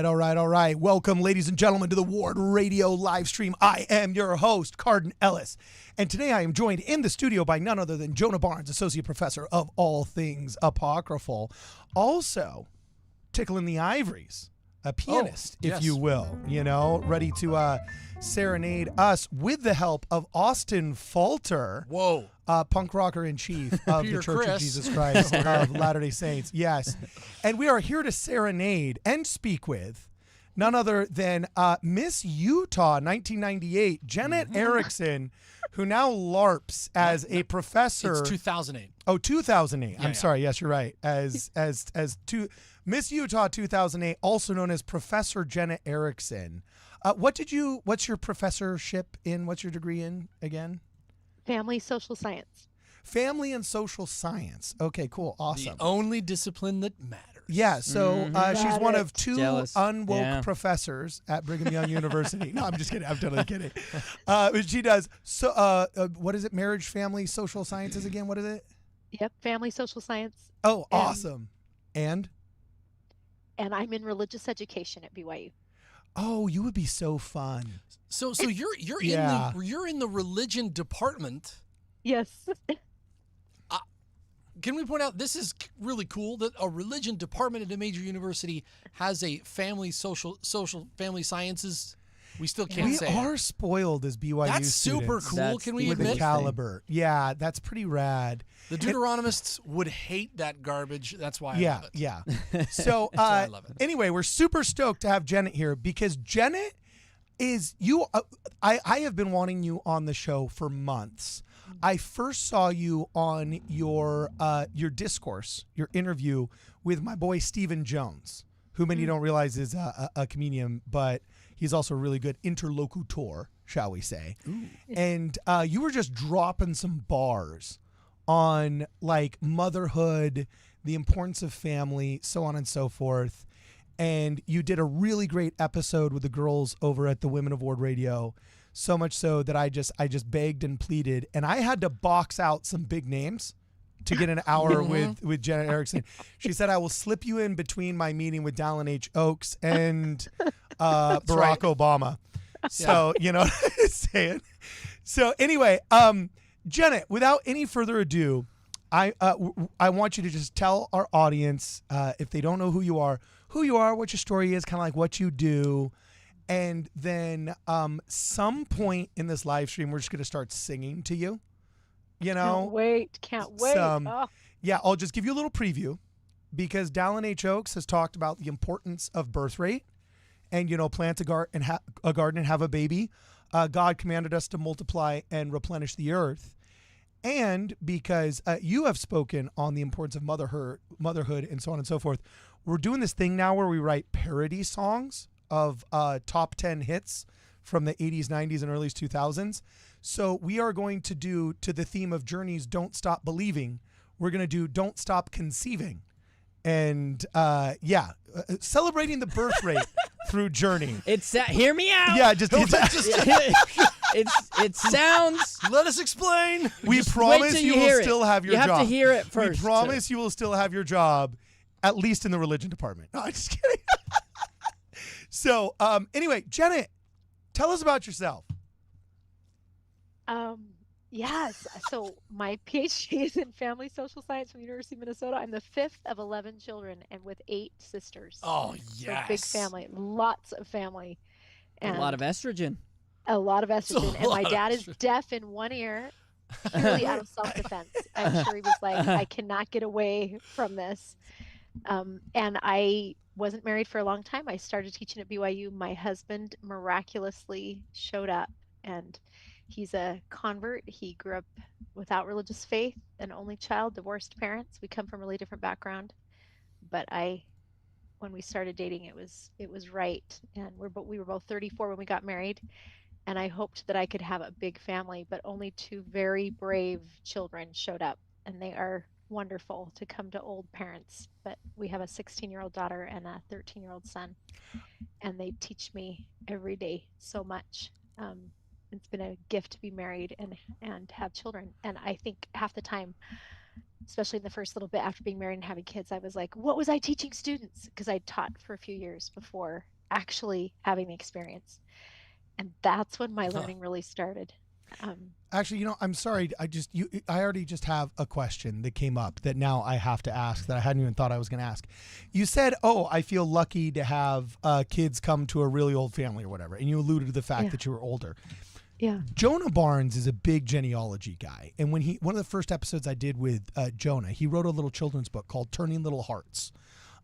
All right. Welcome, ladies and gentlemen, to the Ward Radio live stream. I am your host, Cardin Ellis. And today I am joined in the studio by none other than Jonah Barnes, Associate Professor of all things apocryphal. Also, tickling the ivories, a pianist, if you will, ready to serenade us with the help of Austin Falter. Whoa. Punk rocker in chief of the Church of Jesus Christ of Latter-day Saints. Yes. And we are here to serenade and speak with none other than Miss Utah 1998, Jenet Erickson, who now LARPs as a professor. It's 2008. Oh, 2008. I'm sorry. Yes, you're right. As Miss Utah 2008, also known as Professor Jenet Erickson. What's your professorship in? What's your degree in again? Family social science. Family and social science. Okay, cool. Awesome. The only discipline that matters. Yeah, so she's one of two unwoke Yeah. professors at Brigham Young University. No, I'm just kidding. I'm totally kidding. But she does. So, what is it? Marriage, family, social sciences again? What is it? Yep, family social science. Oh, awesome. And I'm in religious education at BYU. oh, you would be so fun. So you're Yeah. in the religion department. Yes. Can we point out this is really cool that a religion department at a major university has a social family sciences? We still can't We say are spoiled as BYU that's super students cool. Can we with the admit? caliber. Yeah, that's pretty rad. The Deuteronomists would hate that garbage. That's why I Yeah, love it. yeah. So why I love it. anyway, we're super stoked to have Jenet here because Jenet is you. I have been wanting you on the show for months. I first saw you on your discourse, your interview with my boy Stephen Jones, who many don't realize is a comedian, but he's also a really good interlocutor, shall we say. And you were just dropping some bars on like motherhood, the importance of family, so on and so forth. And you did a really great episode with the girls over at the Women of Ward Radio. So much so that I just begged and pleaded, and I had to box out some big names to get an hour with Jenet Erickson. She said, I will slip you in between my meeting with Dallin H. Oaks and Barack Obama. So, you know what I'm saying? So anyway, Jenet, without any further ado, I want you to just tell our audience, if they don't know who you are, what your story is, kind of like what you do. And then some point in this live stream, we're just going to start singing to you, Can't wait. Yeah, I'll just give you a little preview because Dallin H. Oaks has talked about the importance of birthrate and, plant a garden and have a baby. God commanded us to multiply and replenish the earth. And because you have spoken on the importance of motherhood and so on and so forth, we're doing this thing now where we write parody songs of top 10 hits from the 80s, 90s, and early 2000s. So we are going to do, to the theme of Journey's Don't Stop Believing, we're going to do Don't Stop Conceiving. And celebrating the birth rate through Journey. Hear me out. Yeah, it sounds. Let us explain. We promise you will still have your job. You have to hear it first. We promise you will still have your job, at least in the religion department. No, I'm just kidding. So, anyway, Jenet, tell us about yourself. Yes. So my PhD is in family social science from the University of Minnesota. I'm the fifth of 11 children and with 8 sisters. Oh, So yes. big family, lots of family. And A lot of estrogen. a lot of estrogen. And my lot of dad is estrogen. deaf in one ear, purely out of self-defense. I'm sure he was like, I cannot get away from this. And I wasn't married for a long time. I started teaching at BYU. My husband miraculously showed up, and he's a convert. He grew up without religious faith, an only child, divorced parents. We come from a really different background, but when we started dating, it was right. And we were both 34 when we got married, and I hoped that I could have a big family, but only 2 very brave children showed up, and they are wonderful to come to old parents. But we have a 16-year-old daughter and a 13-year-old son, and they teach me every day so much. It's been a gift to be married and have children. And I think half the time especially in the first little bit after being married and having kids, I was like, what was I teaching students? Because I taught for a few years before actually having the experience. And that's when my learning really started. Actually, I'm sorry. I already just have a question that came up that now I have to ask that I hadn't even thought I was going to ask. You said, "Oh, I feel lucky to have kids come to a really old family or whatever," and you alluded to the fact that you were older. Yeah. Jonah Barnes is a big genealogy guy, and one of the first episodes I did with Jonah, he wrote a little children's book called Turning Little Hearts.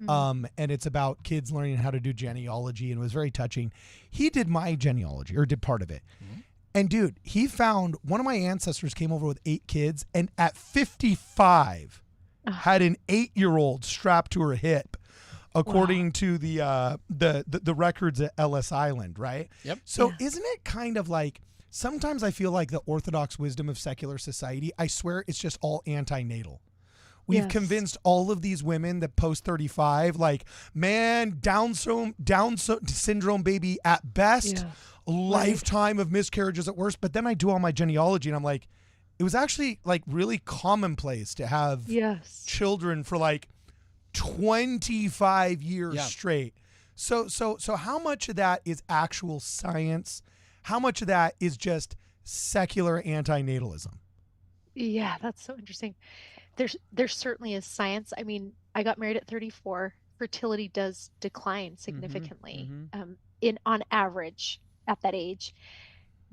And it's about kids learning how to do genealogy, and it was very touching. He did my genealogy, or did part of it. And dude, he found one of my ancestors came over with 8 kids, and at 55 had an 8-year-old strapped to her hip, according to the records at Ellis Island, right? Yep. So isn't it kind of like, sometimes I feel like the orthodox wisdom of secular society, I swear it's just all anti-natal. We've convinced all of these women that post 35, like, man, Down syndrome baby at best, lifetime of miscarriages at worst. But then I do all my genealogy and I'm like, it was actually like really commonplace to have children for like 25 years straight. So how much of that is actual science? How much of that is just secular anti-natalism? Yeah, that's so interesting. There certainly is science. I mean, I got married at 34. Fertility does decline significantly on average at that age.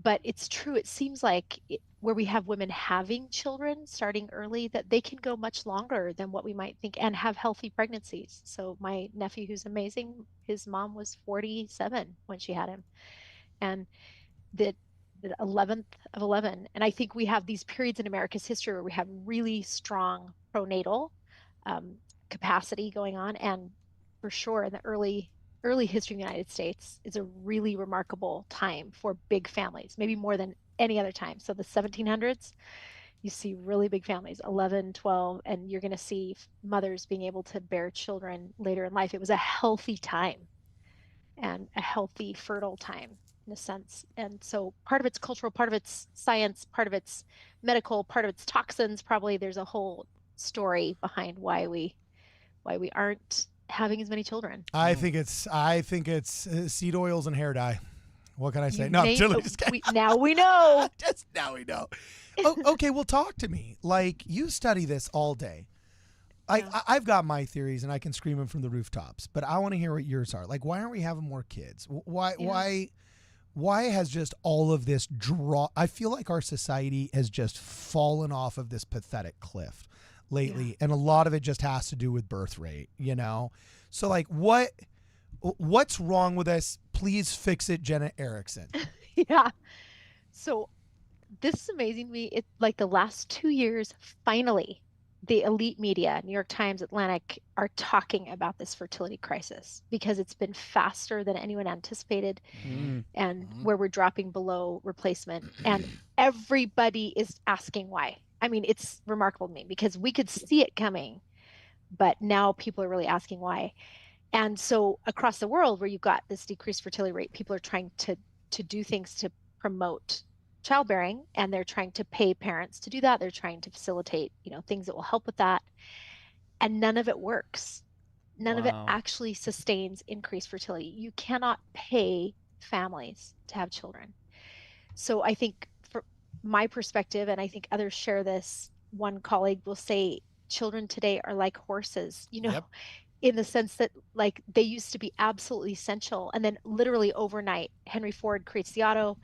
But it's true. It seems like where we have women having children starting early, that they can go much longer than what we might think and have healthy pregnancies. So my nephew, who's amazing, his mom was 47 when she had him. And the 11th of 11. And I think we have these periods in America's history where we have really strong pronatal capacity going on. And for sure, in the early history of the United States is a really remarkable time for big families, maybe more than any other time. So the 1700s, you see really big families, 11, 12, and you're going to see mothers being able to bear children later in life. It was a healthy time and a healthy, fertile time in a sense. And so part of it's cultural, part of it's science, part of it's medical, part of it's toxins. Probably there's a whole story behind why we aren't having as many children. I think it's seed oils and hair dye. What can I say? No, now we know. Just now we know. Oh, okay, well, talk to me. Like, you study this all day. I've got my theories and I can scream them from the rooftops, but I want to hear what yours are. Like, why aren't we having more kids? Why has just all of this I feel like our society has just fallen off of this pathetic cliff lately, and a lot of it just has to do with birth rate, So like, what's wrong with us? Please fix it, Jenet Erickson. Yeah. So this is amazing to me. It's like the last 2 years, finally, the elite media, New York Times, Atlantic, are talking about this fertility crisis because it's been faster than anyone anticipated and where we're dropping below replacement. And everybody is asking why. I mean, it's remarkable to me because we could see it coming, but now people are really asking why. And so across the world where you've got this decreased fertility rate, people are trying to do things to promote childbearing, and they're trying to pay parents to do that. They're trying to facilitate, things that will help with that. And none of it works. None of it actually sustains increased fertility. You cannot pay families to have children. So I think from my perspective, and I think others share this, one colleague will say children today are like horses, in the sense that like they used to be absolutely essential. And then literally overnight, Henry Ford creates the auto,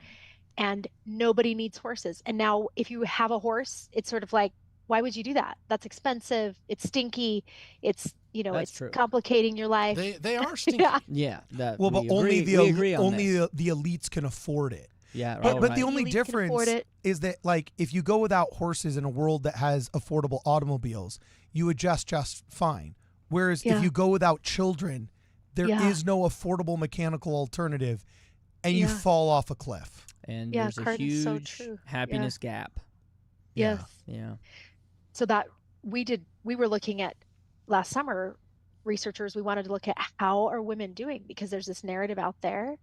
and nobody needs horses. And now if you have a horse, it's sort of like, why would you do that? That's expensive. It's stinky. It's, it's true. Complicating your life. They are stinky. Yeah. But only the elites can afford it. Yeah. But the only difference is that, like, if you go without horses in a world that has affordable automobiles, you adjust just fine. Whereas if you go without children, there is no affordable mechanical alternative, and you fall off a cliff. And there's a huge happiness gap. Yes. Yeah. So that we were looking at last summer, researchers, we wanted to look at how are women doing, because there's this narrative out there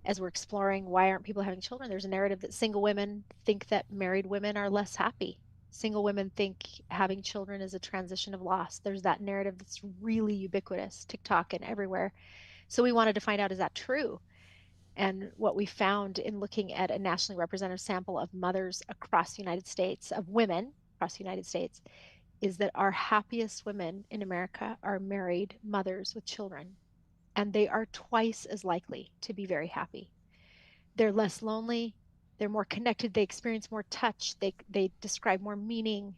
as we're exploring why aren't people having children. There's a narrative that single women think that married women are less happy. Single women think having children is a transition of loss. There's that narrative that's really ubiquitous, TikTok and everywhere. So we wanted to find out, is that true? And what we found in looking at a nationally representative sample of mothers across the United States, of women across the United States, is that our happiest women in America are married mothers with children. And they are twice as likely to be very happy. They're less lonely. They're more connected. They experience more touch. They describe more meaning.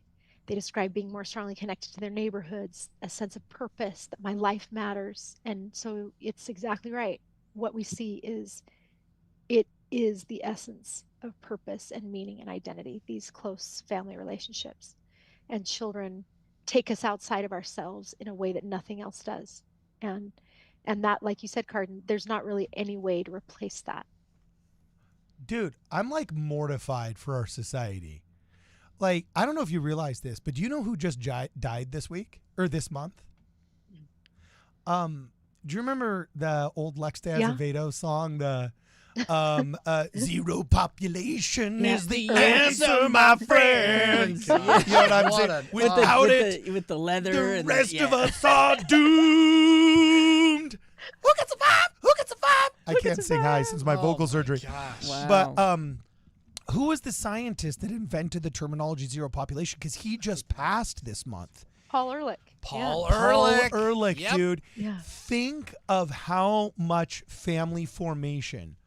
They describe being more strongly connected to their neighborhoods, a sense of purpose, that my life matters. And so it's exactly right. What we see is, it is the essence of purpose and meaning and identity, these close family relationships. And children take us outside of ourselves in a way that nothing else does. And that, like you said, Carden, there's not really any way to replace that. Dude, I'm like mortified for our society. Like, I don't know if you realize this, but do you know who just died this week or this month? Do you remember the old Lex de Azevedo song, the zero population is the answer, my friends? You know what I'm saying? Without it, with the leather, the and rest of us are doomed. Who can survive? Who can survive? I can't sing high since my vocal surgery. Gosh. Wow. But who was the scientist that invented the terminology zero population? Because he just passed this month. Paul Ehrlich. Paul Ehrlich, Yep. dude. Yeah. Think of how much family formation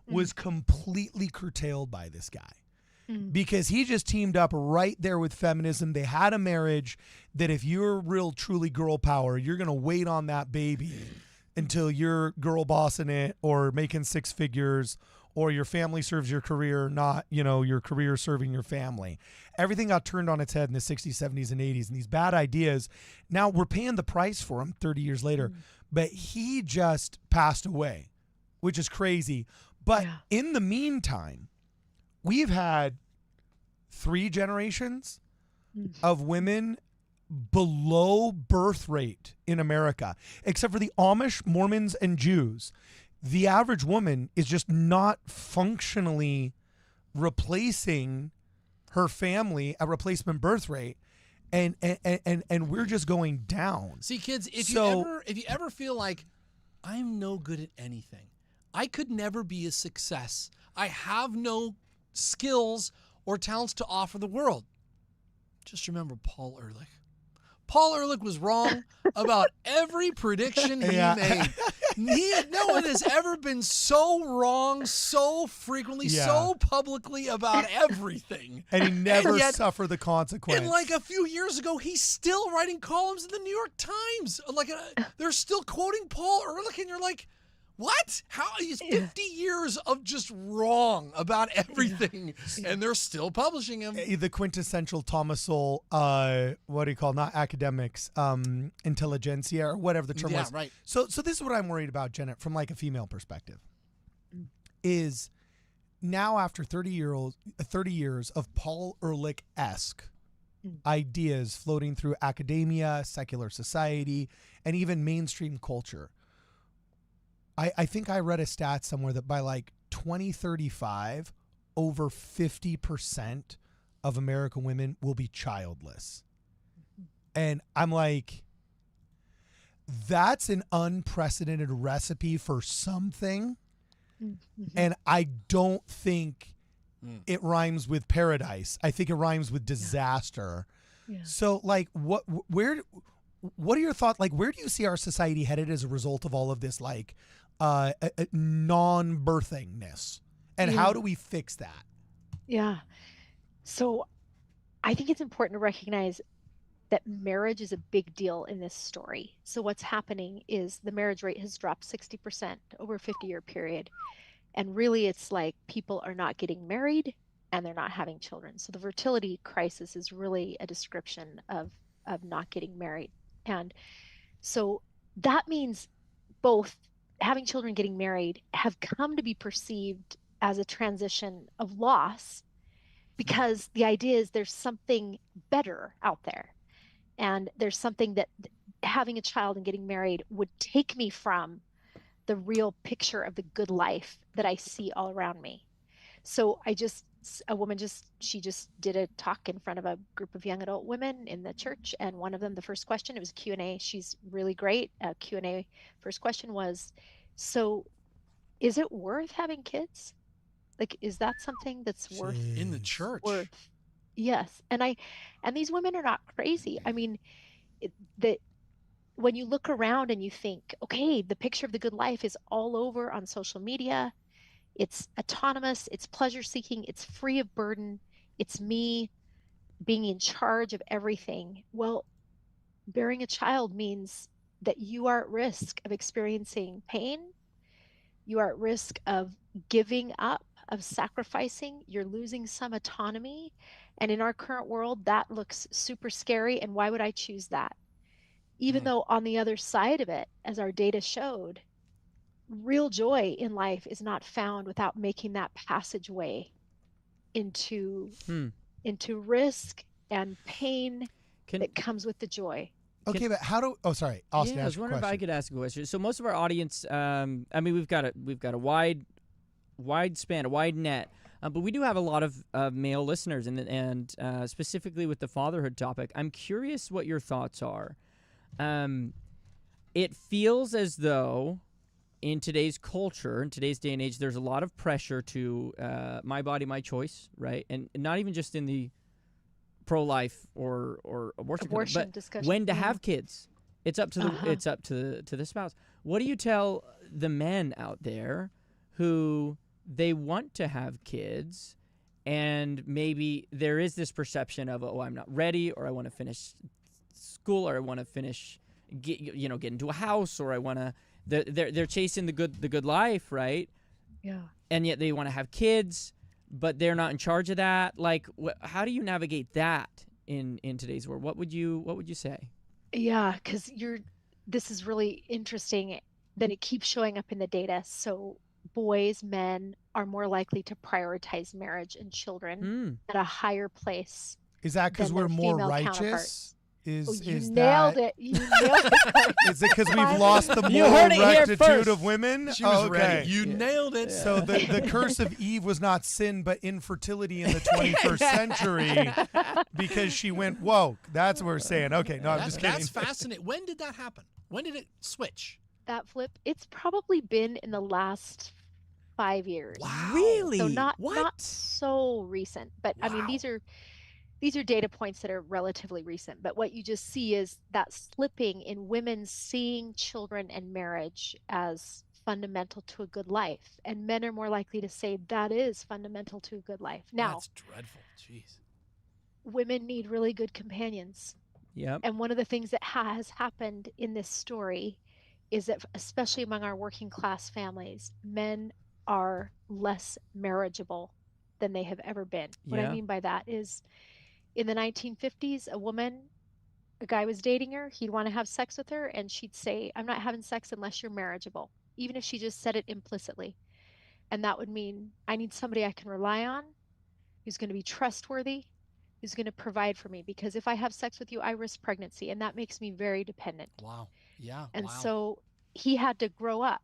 was completely curtailed by this guy. Because he just teamed up right there with feminism. They had a marriage that if you're real, truly girl power, you're going to wait on that baby until you're girl bossing it or making six figures, or your family serves your career, not, your career serving your family. Everything got turned on its head in the 60s, 70s, and 80s. And these bad ideas, now we're paying the price for them 30 years later. But he just passed away, which is crazy. But in the meantime, we've had 3 generations of women below birth rate in America, except for the Amish, Mormons, and Jews. The average woman is just not functionally replacing her family at replacement birth rate, and we're just going down. See, kids, if you ever feel like I'm no good at anything, I could never be a success, I have no skills or talents to offer the world, just remember Paul Ehrlich. Paul Ehrlich was wrong about every prediction he made. No one has ever been so wrong so frequently, so publicly about everything. And he never suffered the consequence. And like a few years ago, he's still writing columns in the New York Times. Like they're still quoting Paul Ehrlich, and you're like, what? How is 50 years of just wrong about everything, and they're still publishing him? The quintessential Thomas Sowell, what do you call, not academics, intelligentsia, or whatever the term was. Right. So this is what I'm worried about, Jenet, from like a female perspective, is now after 30 years of Paul Ehrlich-esque ideas floating through academia, secular society, and even mainstream culture, I think I read a stat somewhere that by like 2035, over 50% of American women will be childless. And I'm like, that's an unprecedented recipe for something. And I don't think it rhymes with paradise. I think it rhymes with disaster. So like, what are your thoughts? Like, where do you see our society headed as a result of all of this, like, non-birthingness, and how do we fix that? So I think it's important to recognize that marriage is a big deal in this story. So what's happening is the marriage rate has dropped 60% over a 50-year period. And really it's like people are not getting married and they're not having children. So the fertility crisis is really a description of not getting married. And so that means both having children and getting married have come to be perceived as a transition of loss, because the idea is there's something better out there. And there's something that having a child and getting married would take me from the real picture of the good life that I see all around me. So a woman she just did a talk in front of a group of young adult women in the church, and one of them, the first question, it was Q&A. She's really great. Q&A first question was, so is it worth having kids? Like, is that something that's worth in the church? Yes. And these women are not crazy. I mean, when you look around and you think, okay, the picture of the good life is all over on social media. It's autonomous, it's pleasure seeking, it's free of burden, it's me being in charge of everything. Well, bearing a child means that you are at risk of experiencing pain. You are at risk of giving up, of sacrificing. You're losing some autonomy. And in our current world, that looks super scary. And why would I choose that? Even though on the other side of it, as our data showed, real joy in life is not found without making that passageway into risk and pain that comes with the joy. Okay, but how do? Oh, sorry, Austin. I was wondering if I could ask a question. So most of our audience, I mean, we've got a wide span, a wide net, but we do have a lot of male listeners, and specifically with the fatherhood topic. I'm curious what your thoughts are. It feels as though in today's culture, in today's day and age, there's a lot of pressure to my body, my choice, right? And not even just in the pro-life or abortion discussion. When to have kids. It's up to the spouse. What do you tell the men out there who they want to have kids, and maybe there is this perception of, oh, I'm not ready, or I want to finish school, or I want to finish get into a house, or I want to. They're chasing the good life, right? Yeah. And yet they want to have kids, but they're not in charge of that. Like, how do you navigate that in today's world? What would you say? Yeah, because this is really interesting that it keeps showing up in the data. So men are more likely to prioritize marriage and children at a higher place. Is that because we're more righteous? You nailed it. You nailed it. Is it because we've lost the moral rectitude of women? She was ready. You nailed it. So the curse of Eve was not sin, but infertility in the 21st century, because she went woke. That's what we're saying. Okay, no, I'm just kidding. That's fascinating. When did that happen? When did it switch? That flip? It's probably been in the last 5 years. Wow. Really? So not so recent, but wow. I mean, these are data points that are relatively recent, but what you just see is that slipping in women seeing children and marriage as fundamental to a good life. And men are more likely to say that is fundamental to a good life. Now, that's dreadful. Jeez. Women need really good companions. Yep. And one of the things that has happened in this story is that, especially among our working class families, men are less marriageable than they have ever been. What I mean by that is, in the 1950s, a guy was dating her, he'd want to have sex with her, and she'd say, I'm not having sex unless you're marriageable, even if she just said it implicitly. And that would mean, I need somebody I can rely on, who's going to be trustworthy, who's going to provide for me, because if I have sex with you, I risk pregnancy, and that makes me very dependent. Wow. Yeah. And so he had to grow up.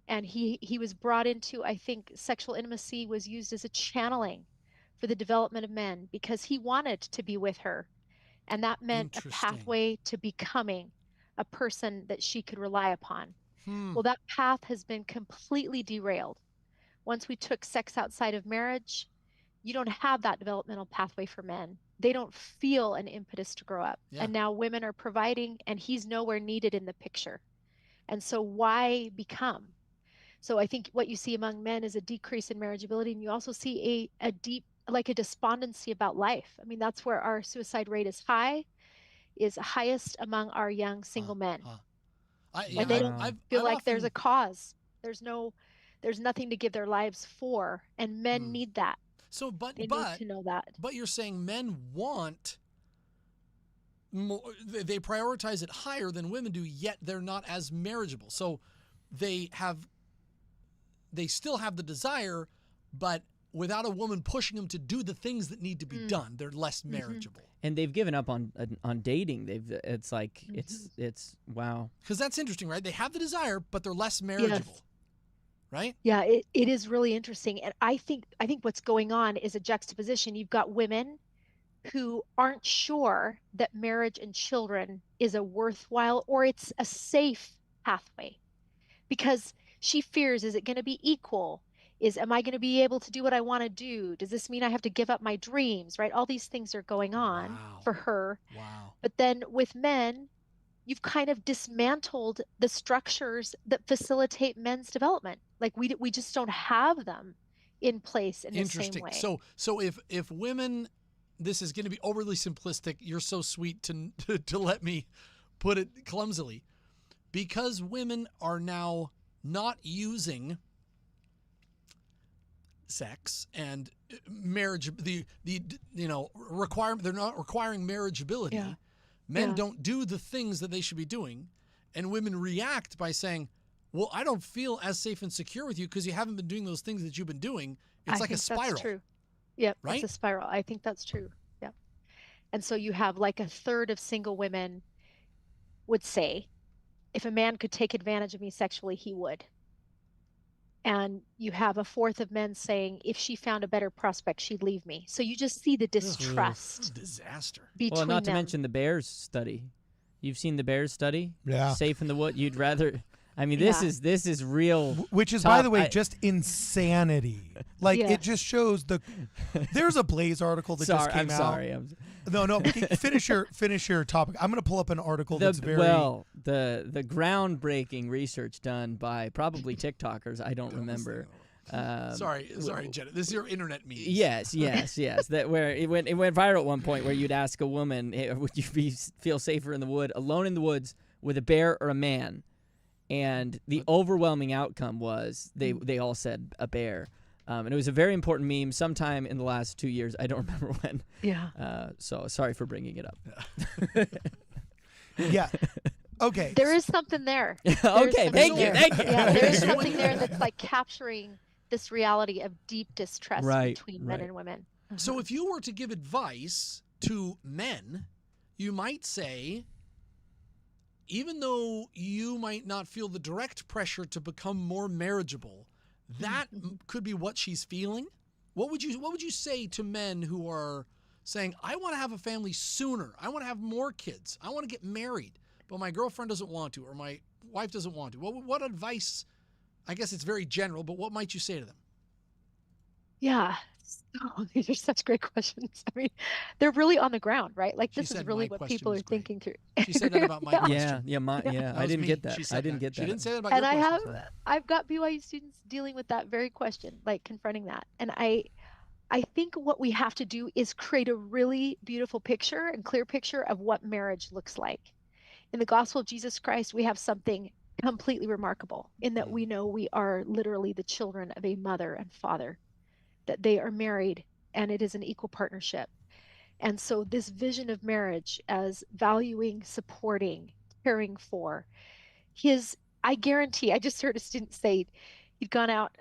And he was brought into, I think, sexual intimacy was used as a channeling for the development of men, because he wanted to be with her. And that meant a pathway to becoming a person that she could rely upon. Well, that path has been completely derailed. Once we took sex outside of marriage, you don't have that developmental pathway for men. They don't feel an impetus to grow up. Yeah. And now women are providing, and he's nowhere needed in the picture. And so why become? So I think what you see among men is a decrease in marriageability, and you also see a deep, like a despondency about life. I mean, that's where our suicide rate is highest among our young single men. And they don't feel like there's a cause. There's nothing to give their lives for, and men need that. So, but need to know that. But you're saying men want more, they prioritize it higher than women do, yet they're not as marriageable. So they still have the desire, but without a woman pushing them to do the things that need to be done, they're less marriageable. And they've given up on dating. It's like it's wow. Because that's interesting, right? They have the desire, but they're less marriageable. Yes. right? Yeah, it is really interesting. And I think what's going on is a juxtaposition. You've got women who aren't sure that marriage and children is a worthwhile or it's a safe pathway, because she fears, is it going to be equal? Am I going to be able to do what I want to do? Does this mean I have to give up my dreams, right? All these things are going on Wow. for her. Wow. But then with men, you've kind of dismantled the structures that facilitate men's development. Like we just don't have them in place in the same way. So if women, this is going to be overly simplistic. You're so sweet to let me put it clumsily, because women are now not using sex and marriage, requirement. They're not requiring marriageability. Yeah. Men don't do the things that they should be doing, and women react by saying, well, I don't feel as safe and secure with you because you haven't been doing those things that you've been doing. It's like a spiral. That's true. Yep, right? It's a spiral. I think that's true. Yeah. And so you have like a third of single women would say, if a man could take advantage of me sexually, he would. And you have a fourth of men saying, if she found a better prospect, she'd leave me. So you just see the distrust Disaster. between Well, not to them. mention the Bears study. You've seen the Bears study? Yeah. Safe in the wood. You'd rather. I mean, this is real. Which is, by the way, just insanity. Like, it just shows there's a Blaze article that just came out. Sorry. No. Finish your topic. I'm going to pull up an article that's very. Well, the groundbreaking research done by probably TikTokers. I don't remember. Sorry, Jenet. This is your internet meme. Yes. That where it went viral at one point, where you'd ask a woman, hey, would you feel safer in the wood, alone in the woods, with a bear or a man? And the overwhelming outcome was they all said a bear. And it was a very important meme sometime in the last 2 years. I don't remember when. Yeah. So sorry for bringing it up. Yeah. Okay. There is something there. Okay, thank you. Yeah, there is something there that's like capturing this reality of deep distrust between men and women. So if you were to give advice to men, you might say, even though you might not feel the direct pressure to become more marriageable, that could be what she's feeling. What would you say to men who are saying, I want to have a family sooner. I want to have more kids. I want to get married, but my girlfriend doesn't want to, or my wife doesn't want to. What advice, I guess it's very general, but what might you say to them? Yeah. Oh, these are such great questions. I mean, they're really on the ground, right? Like, this is really what people are thinking through. She said that about my question. I didn't get that. I didn't get that. She didn't say that about And your question. I've got BYU students dealing with that very question, like confronting that. And I think what we have to do is create a really beautiful picture and clear picture of what marriage looks like. In the gospel of Jesus Christ, we have something completely remarkable in that we know we are literally the children of a mother and father, that they are married, and it is an equal partnership. And so this vision of marriage as valuing, supporting, caring for I guarantee, I just heard a student say he'd gone out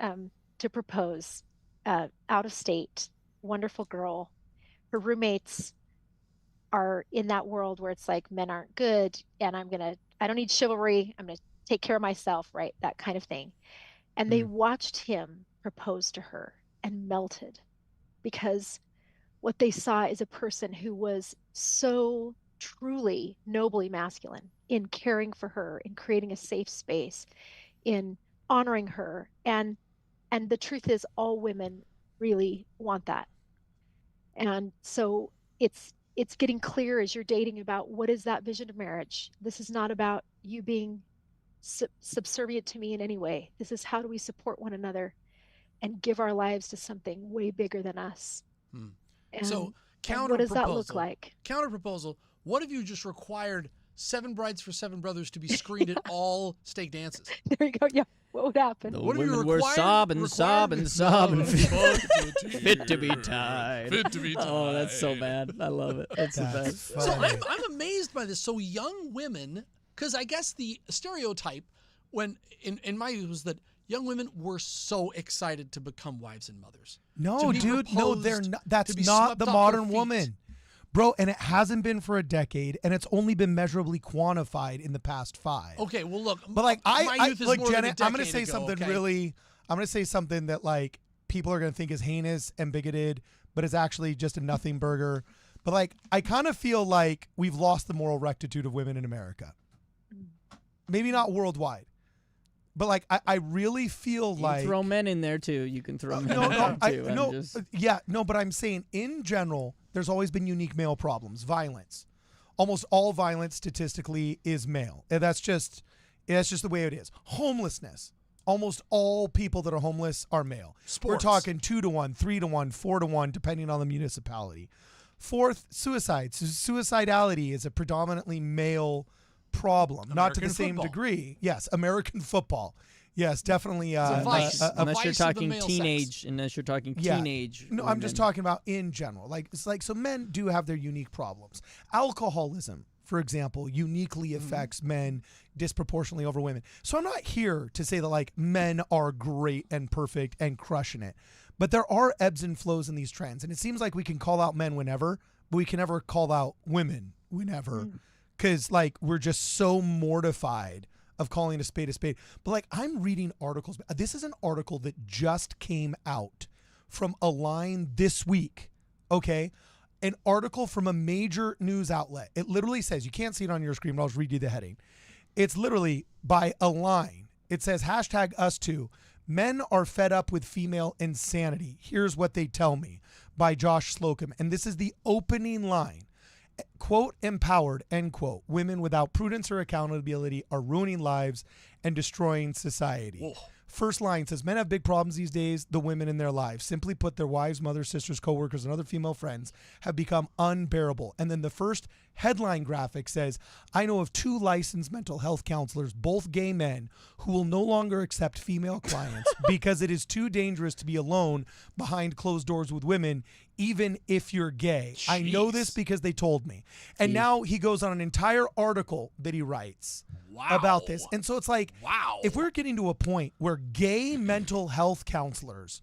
to propose out of state, wonderful girl. Her roommates are in that world where it's like, men aren't good, and I don't need chivalry. I'm going to take care of myself, right? That kind of thing. And they watched him propose to her and melted, because what they saw is a person who was so truly nobly masculine in caring for her, in creating a safe space, in honoring her. And the truth is, all women really want that. And so it's getting clear as you're dating about what is that vision of marriage. This is not about you being subservient to me in any way. This is, how do we support one another and give our lives to something way bigger than us. And, so what does that look like? Counter proposal. What if you just required 7 Brides for 7 Brothers to be screened at all stake dances? There you go. Yeah. What would happen? The What if you women were sobbing, fit to be tied. Fit to be tied. Oh, that's so bad. I love it. That's the best. So I'm amazed by this. So young women, because I guess the stereotype when in my view was that young women were so excited to become wives and mothers. No, dude, no, they're not. That's not the modern woman. Bro, and it hasn't been for a decade, and it's only been measurably quantified in the past 5. Okay, well, look. But like, my youth is like, more than a Jenet, I'm going to decade say ago, something okay? really, I'm going to say something that like people are going to think is heinous and bigoted, but it's actually just a nothing burger. But like, I kind of feel like we've lost the moral rectitude of women in America. Maybe not worldwide, but like, I really feel You like can throw men in there too. You can throw men in there too. but I'm saying in general, there's always been unique male problems. Violence, almost all violence statistically is male. And that's just the way it is. Homelessness. Almost all people that are homeless are male. Sports. We're talking 2 to 1, 3 to 1, 4 to 1, depending on the municipality. Fourth, suicide. So suicidality is a predominantly male problem, not to the same degree. Yes, American football. Yes, definitely. Vice. Unless you're vice of the talking male teenage, sex. unless you're talking teenage. No, I'm just talking about in general. Like it's like so men do have their unique problems. Alcoholism, for example, uniquely affects men disproportionately over women. So I'm not here to say that like men are great and perfect and crushing it. But there are ebbs and flows in these trends. And it seems like we can call out men whenever, but we can never call out women whenever. Because like we're just so mortified of calling a spade a spade. But like I'm reading articles. This is an article that just came out from Align this week. Okay. An article from a major news outlet. It literally says, you can't see it on your screen, but I'll just read you the heading. It's literally by Align. It says #us2. Men are fed up with female insanity. Here's what they tell me, by Josh Slocum. And this is the opening line. Quote, empowered, end quote. Women without prudence or accountability are ruining lives and destroying society. Whoa. First line says, men have big problems these days, the women in their lives. Simply put, their wives, mothers, sisters, coworkers, and other female friends have become unbearable. And then the first headline graphic says, I know of 2 licensed mental health counselors, both gay men, who will no longer accept female clients because it is too dangerous to be alone behind closed doors with women, even if you're gay. Jeez. I know this because they told me. And now he goes on an entire article that he writes about this. And so it's like, if we're getting to a point where gay mental health counselors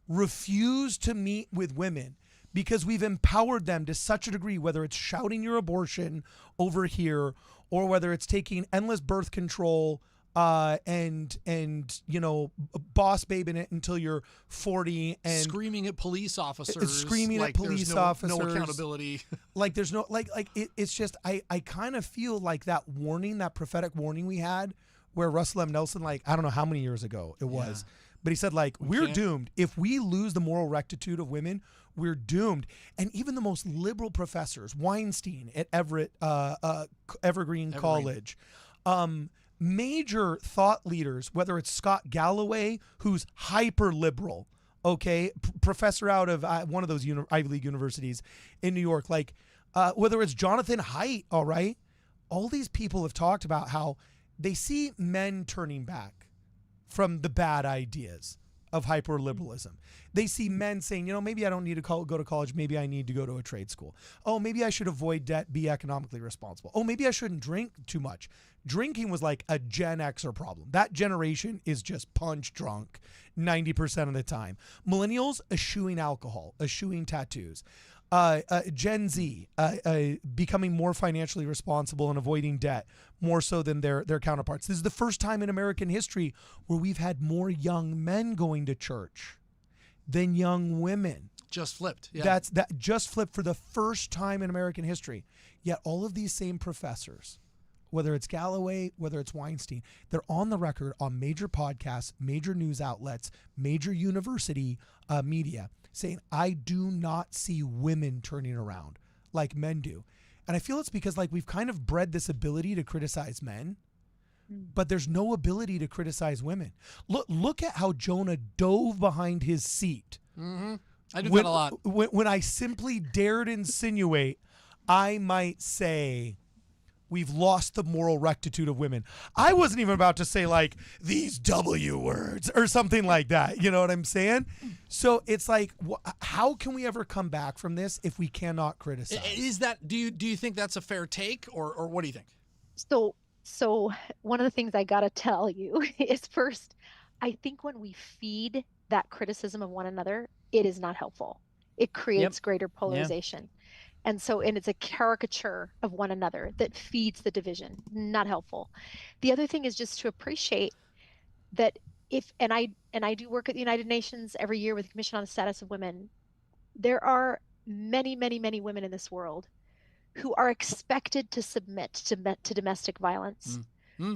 refuse to meet with women because we've empowered them to such a degree, whether it's shouting your abortion over here or whether it's taking endless birth control and you know, boss babing it until you're 40 and screaming at police officers, screaming like at police officers, no accountability. Like there's no it's just I kind of feel like that warning, that prophetic warning we had where Russell M. Nelson, like I don't know how many years ago it was, but he said like we're doomed if we lose the moral rectitude of women. We're doomed. And even the most liberal professors, Weinstein at Evergreen College, major thought leaders, whether it's Scott Galloway, who's hyper liberal, okay, professor out of one of those Ivy League universities in New York, like whether it's Jonathan Haidt, all right, all these people have talked about how they see men turning back from the bad ideas of hyper-liberalism. They see men saying, you know, maybe I don't need to go to college. Maybe I need to go to a trade school. Oh, maybe I should avoid debt, be economically responsible. Oh, maybe I shouldn't drink too much. Drinking was like a Gen Xer problem. That generation is just punch drunk 90% of the time. Millennials eschewing alcohol, eschewing tattoos. Gen Z becoming more financially responsible and avoiding debt more so than their counterparts. This is the first time in American history where we've had more young men going to church than young women. Just flipped. Yeah. That just flipped for the first time in American history. Yet all of these same professors, whether it's Galloway, whether it's Weinstein, they're on the record on major podcasts, major news outlets, major university media saying, I do not see women turning around like men do. And I feel it's because like we've kind of bred this ability to criticize men, but there's no ability to criticize women. Look at how Jonah dove behind his seat. Mm-hmm. I do that a lot. When I simply dared insinuate, I might say, we've lost the moral rectitude of women. I wasn't even about to say like these W words or something like that. You know what I'm saying? So it's like, how can we ever come back from this if we cannot criticize? Is that, do you think that's a fair take or what do you think? So one of the things I got to tell you is first, I think when we feed that criticism of one another, it is not helpful. It creates greater polarization. Yeah. And it's a caricature of one another that feeds the division, not helpful. The other thing is just to appreciate that I do work at the United Nations every year with the Commission on the Status of Women. There are many, many, many women in this world who are expected to submit to domestic violence,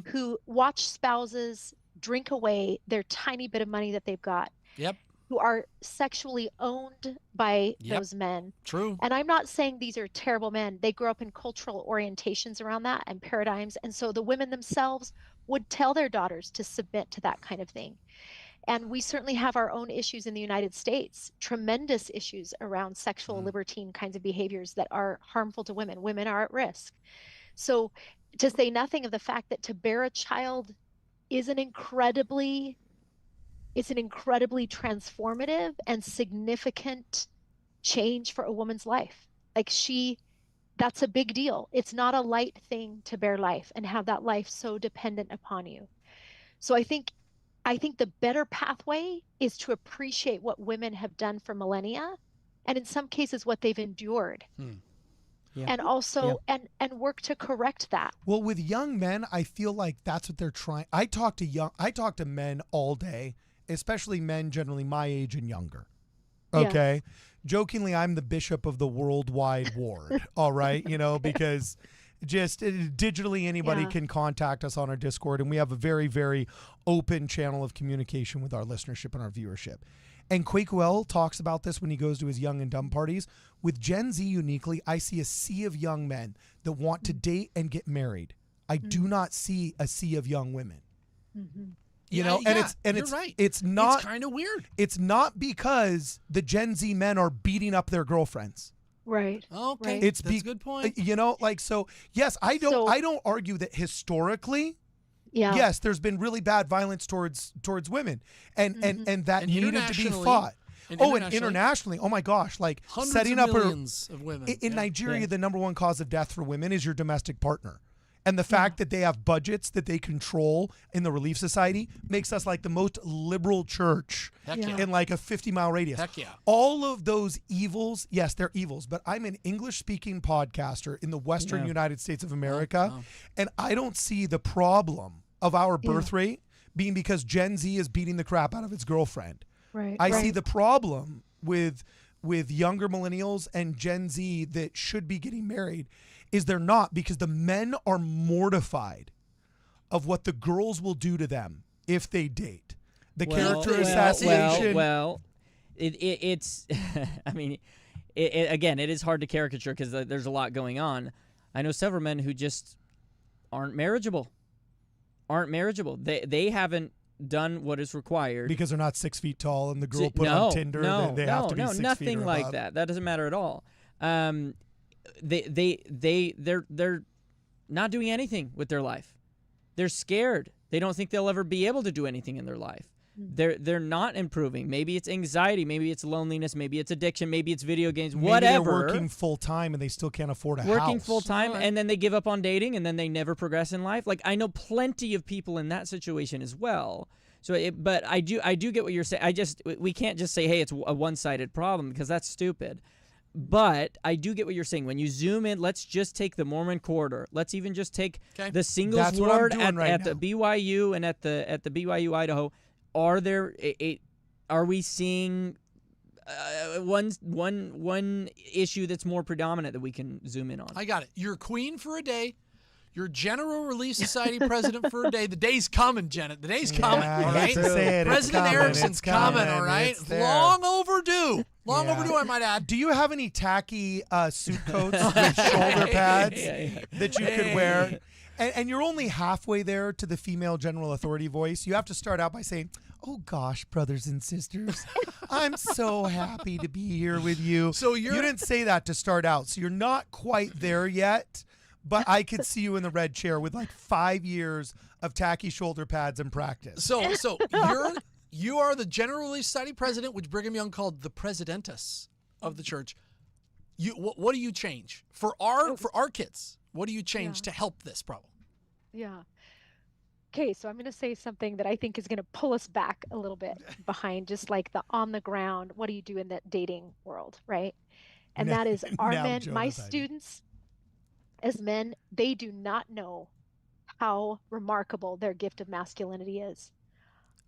who watch spouses drink away their tiny bit of money that they've got, who are sexually owned by those men. True. And I'm not saying these are terrible men. They grow up in cultural orientations around that and paradigms. And so the women themselves would tell their daughters to submit to that kind of thing. And we certainly have our own issues in the United States, tremendous issues around sexual libertine kinds of behaviors that are harmful to women. Women are at risk. So to say nothing of the fact that to bear a child is an incredibly transformative and significant change for a woman's life. Like that's a big deal. It's not a light thing to bear life and have that life so dependent upon you. So I think the better pathway is to appreciate what women have done for millennia, and in some cases what they've endured. And also and work to correct that. Well, with young men, I feel like that's what they're trying. I talk to men all day, especially men generally my age and younger. Okay. Yeah. Jokingly, I'm the bishop of the worldwide ward. All right. Because just digitally anybody can contact us on our Discord, and we have a very, very open channel of communication with our listenership and our viewership. And Quaquel talks about this when he goes to his young and dumb parties. With Gen Z uniquely, I see a sea of young men that want to date and get married. I do not see a sea of young women. It's right. It's not. It's kind of weird. It's not because the Gen Z men are beating up their girlfriends. Right. Okay. Right. That's a good point. So yes, I don't argue that historically. Yeah. Yes, there's been really bad violence towards women, and that needed to be fought. And internationally, oh my gosh, like hundreds setting of up millions of women. In Nigeria, the number one cause of death for women is your domestic partner. And the fact that they have budgets that they control in the Relief Society makes us like the most liberal church in like a 50-mile radius. Heck yeah. All of those evils, yes, they're evils, but I'm an English-speaking podcaster in the Western United States of America, and I don't see the problem of our birth rate being because Gen Z is beating the crap out of its girlfriend. Right. I see the problem with younger millennials and Gen Z that should be getting married is they're not, because the men are mortified of what the girls will do to them if they date. The character assassination. It's I mean, again, it is hard to caricature because there's a lot going on. I know several men who just aren't marriageable. They haven't done what is required because they're not 6 feet tall and the girl put on Tinder. They have to be 6 feet nothing or like above. that. That doesn't matter at all. They're not doing anything with their life. They're scared. They don't think they'll ever be able to do anything in their life. They're not improving. Maybe it's anxiety, maybe it's loneliness, maybe it's addiction, maybe it's video games, maybe whatever. They're working full time and they still can't afford a house. Working full time and then they give up on dating and then they never progress in life. Like I know plenty of people in that situation as well. So, but I do get what you're saying. We can't just say, hey, it's a one-sided problem because that's stupid. But I do get what you're saying. When you zoom in, let's just take the Mormon corridor. Let's even just take the singles ward at the BYU and at the BYU-Idaho. Are we seeing one issue that's more predominant that we can zoom in on? I got it. You're queen for a day. You're General Relief Society president for a day. The day's coming, Jenet. The day's coming. All right. President Erickson's coming. All right. Long overdue. Long overdue, I might add. Do you have any tacky suit coats with shoulder pads that you could wear? And you're only halfway there to the female general authority voice. You have to start out by saying, "Oh gosh, brothers and sisters, I'm so happy to be here with you." So you didn't say that to start out, so you're not quite there yet. But I could see you in the red chair with like 5 years of tacky shoulder pads and practice. So you are the General Relief Society president, which Brigham Young called the presidentess of the church. What do you change for our kids? What do you change to help this problem? Yeah. Okay, so I'm going to say something that I think is going to pull us back a little bit behind just like the on the ground. What do you do in that dating world, right? And that is our men, my students. As men, they do not know how remarkable their gift of masculinity is.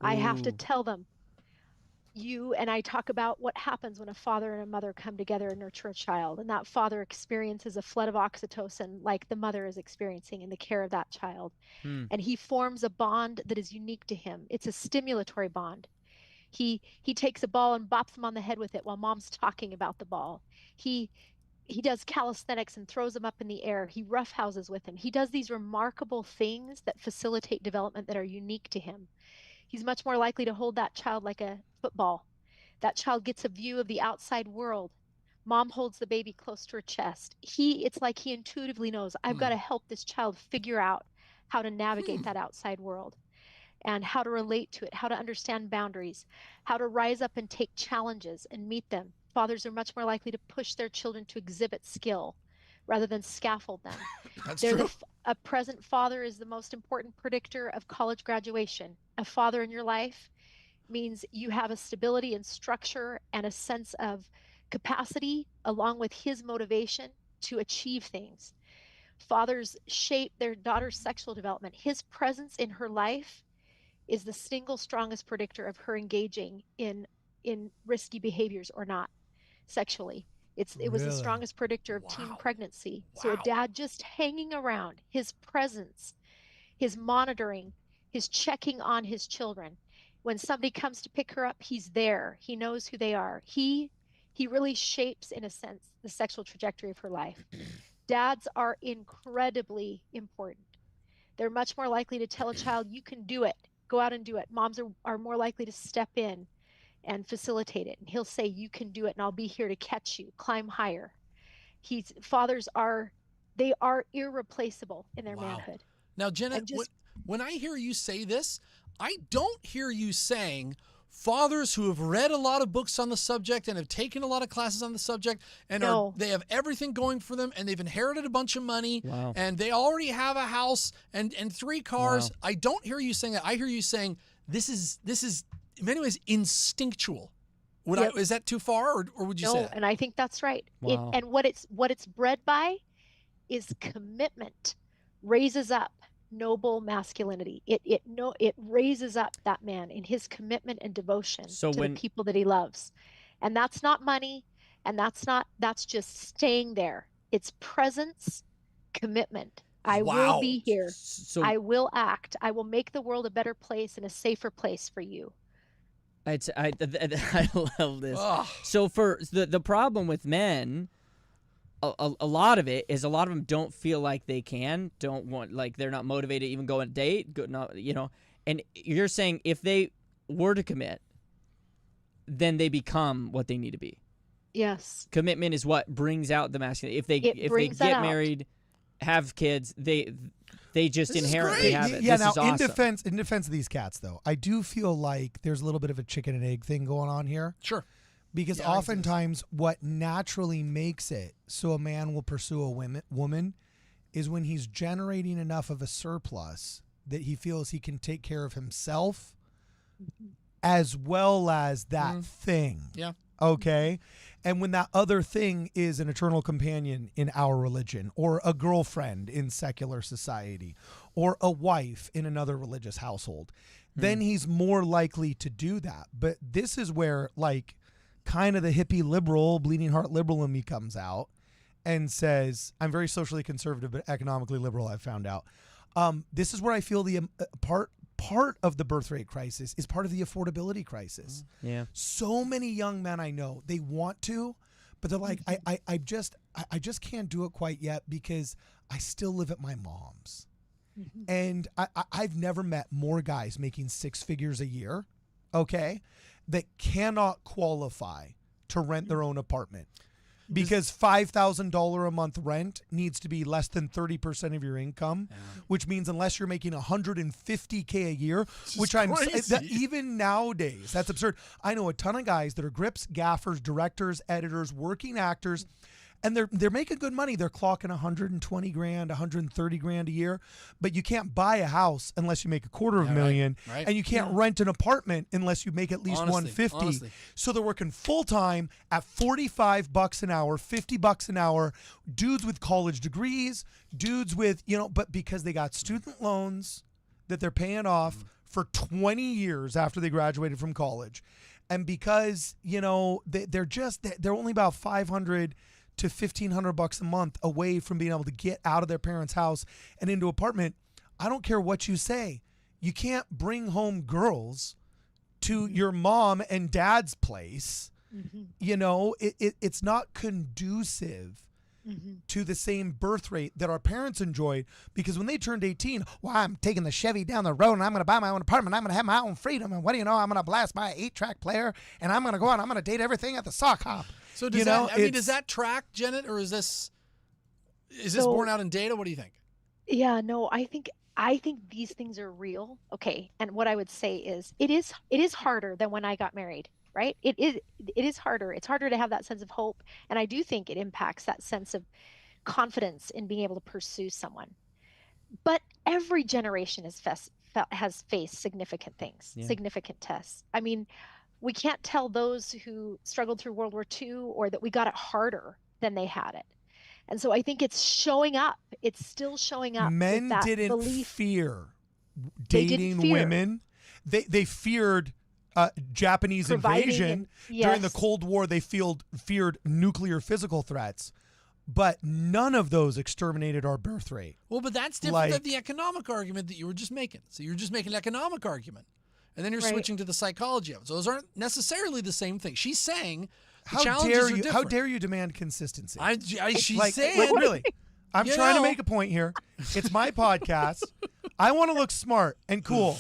I have to Ooh. tell them. And I talk about what happens when a father and a mother come together and nurture a child, and that father experiences a flood of oxytocin like the mother is experiencing in the care of that child. Hmm. And he forms a bond that is unique to him. It's a stimulatory bond. He takes a ball and bops him on the head with it while mom's talking about the ball. He does calisthenics and throws him up in the air. He roughhouses with him. He does these remarkable things that facilitate development that are unique to him. He's much more likely to hold that child like a football. That child gets a view of the outside world. Mom holds the baby close to her chest. It's like he intuitively knows, I've got to help this child figure out how to navigate that outside world and how to relate to it, how to understand boundaries, how to rise up and take challenges and meet them. Fathers are much more likely to push their children to exhibit skill rather than scaffold them. That's true. A present father is the most important predictor of college graduation. A father in your life means you have a stability and structure and a sense of capacity along with his motivation to achieve things. Fathers shape their daughter's sexual development. His presence in her life is the single strongest predictor of her engaging in risky behaviors or not sexually. It was the Really? strongest predictor of teen Wow. pregnancy. So a Wow. dad just hanging around, his presence, his monitoring, his checking on his children. When somebody comes to pick her up, he's there. He knows who they are. He really shapes, in a sense, the sexual trajectory of her life. Dads are incredibly important. They're much more likely to tell a child, you can do it. Go out and do it. Moms are more likely to step in and facilitate it. And he'll say, you can do it, and I'll be here to catch you. Climb higher. Fathers are irreplaceable in their Wow. manhood. Now, Jenet, And just- when I hear you say this, I don't hear you saying fathers who have read a lot of books on the subject and have taken a lot of classes on the subject and No. they have everything going for them and they've inherited a bunch of money Wow. and they already have a house and 3 cars. Wow. I don't hear you saying that. I hear you saying this is in many ways instinctual. Yep. Is that too far, or would you say No, that? and I think that's right. Wow. And what it's bred by is commitment. Raises up noble masculinity. It raises up that man in his commitment and devotion So to when- the people that he loves. And that's not money, and that's just staying there. It's presence, commitment. I Wow. will be here. So I will act. I will make the world a better place and a safer place for you. I love this. Ugh. So for the problem with men, a lot of it is a lot of them don't feel like they don't want, like they're not motivated to even go on a date, and you're saying if they were to commit, then they become what they need to be. Yes. Commitment is what brings out the masculine. If they brings that get out. married, have kids, they just This is inherently great. have it. Yeah. This Now, is awesome. in defense of these cats, though, I do feel like there's a little bit of a chicken and egg thing going on here. Sure. Because Yeah, it exists. oftentimes what naturally makes it so a man will pursue a woman is when he's generating enough of a surplus that he feels he can take care of himself as well as that thing. Yeah. Okay? And when that other thing is an eternal companion in our religion, or a girlfriend in secular society, or a wife in another religious household, then he's more likely to do that. But this is where, like, kind of the hippie liberal, bleeding heart liberal in me comes out and says, I'm very socially conservative but economically liberal, I've found out. This is where I feel the part of the birth rate crisis is part of the affordability crisis. Yeah. So many young men I know, they want to, but they're like, I just can't do it quite yet because I still live at my mom's. And I've never met more guys making 6 figures a year, okay, that cannot qualify to rent their own apartment. Because $5,000 a month rent needs to be less than 30% of your income, which means unless you're making $150K a year, which even nowadays, that's absurd. I know a ton of guys that are grips, gaffers, directors, editors, working actors, and they're making good money. They're clocking 120 grand, 130 grand a year, but you can't buy a house unless you make $250,000, right. and you can't rent an apartment unless you make at least $150,000. Honestly. So they're working full time at $45 an hour, $50 an hour. Dudes with college degrees, dudes with but because they got student loans that they're paying off for 20 years after they graduated from college. And because, they're only about 500 to $1,500 a month away from being able to get out of their parents' house and into apartment. I don't care what you say. You can't bring home girls to your mom and dad's place. It's not conducive to the same birth rate that our parents enjoyed, because when they turned 18, I'm taking the Chevy down the road and I'm going to buy my own apartment. I'm going to have my own freedom. And what do you know? I'm going to blast my 8-track player and I'm going to go out. I'm going to date everything at the sock hop. So does does that track, Jenet, or is this borne out in data? What do you think? Yeah, no, I think these things are real. Okay. And what I would say is it is harder than when I got married. Right? It is harder. It's harder to have that sense of hope. And I do think it impacts that sense of confidence in being able to pursue someone. But every generation has faced significant things, significant tests. I mean, we can't tell those who struggled through World War II or that we got it harder than they had it. And so I think it's showing up. It's still showing up. Men that didn't belief. fear dating women. They feared Japanese invasion. During the Cold War. They feared nuclear physical threats, but none of those exterminated our birth rate. Well, but that's different than the economic argument that you were just making. So you're just making an economic argument, and then you're switching to the psychology of it. So those aren't necessarily the same thing. She's saying the challenges are different. How dare you demand consistency? She's saying really. I'm trying to make a point here. It's my podcast. I want to look smart and cool,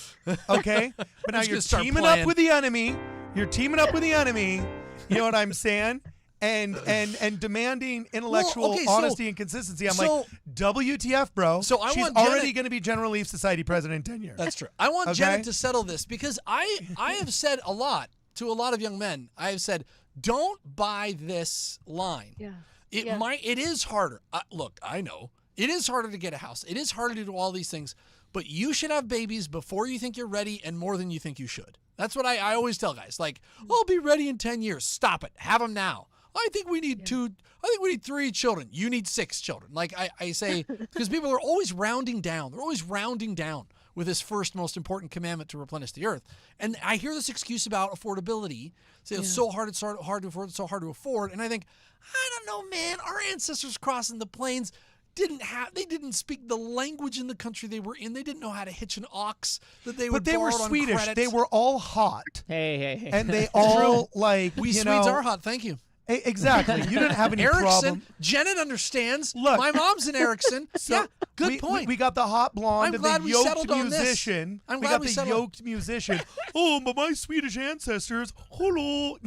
okay? But now you're teaming up with the enemy. You're teaming up with the enemy. You know what I'm saying? And demanding intellectual honesty and consistency. I'm like, WTF, bro? So she's already going to be General Relief Society president in 10 years. That's true. I want Jenet to settle this, because I have said a lot to a lot of young men. I have said, don't buy this line. Yeah. It is harder. Look, I know. It is harder to get a house. It is harder to do all these things. But you should have babies before you think you're ready and more than you think you should. That's what I always tell guys. Like, I'll be ready in 10 years. Stop it. Have them now. I think we need 2. I think we need 3 children. You need 6 children. Like I say, because people are always rounding down. They're always rounding down with this first most important commandment to replenish the earth. And I hear this excuse about affordability. Say it's so hard, it's so hard to afford, it's so hard to afford. And I think, I don't know, man. Our ancestors crossing the plains they didn't speak the language in the country they were in. They didn't know how to hitch an ox that they would borrow on credits. But they were Swedish. They were all hot. Hey. And they all we Swedes are hot. Thank you. Exactly. You didn't have any Erickson, problem. Jenet understands. Look, my mom's an Erickson. So good point. We got the hot blonde I'm glad and we the settled yoked on this. musician. I'm we glad got we the settled. yoked musician. Oh, but my Swedish ancestors, hello,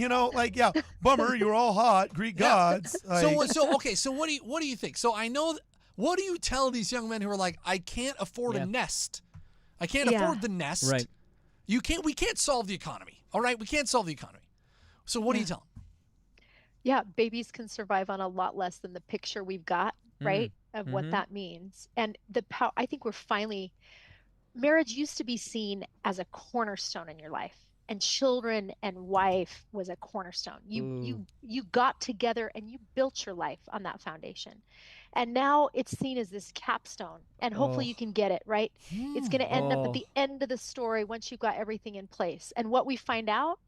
bummer, you're all hot, Greek gods. So what do you think? So I know, what do you tell these young men who are like, I can't afford a nest. I can't afford the nest. Right. We can't solve the economy. All right? We can't solve the economy. So what do you tell them? Yeah, babies can survive on a lot less than the picture we've got, right, of what that means. And I think marriage used to be seen as a cornerstone in your life, and children and wife was a cornerstone. You got together and you built your life on that foundation. And now it's seen as this capstone, and hopefully you can get it, right? It's going to end up at the end of the story once you've got everything in place. And what we find out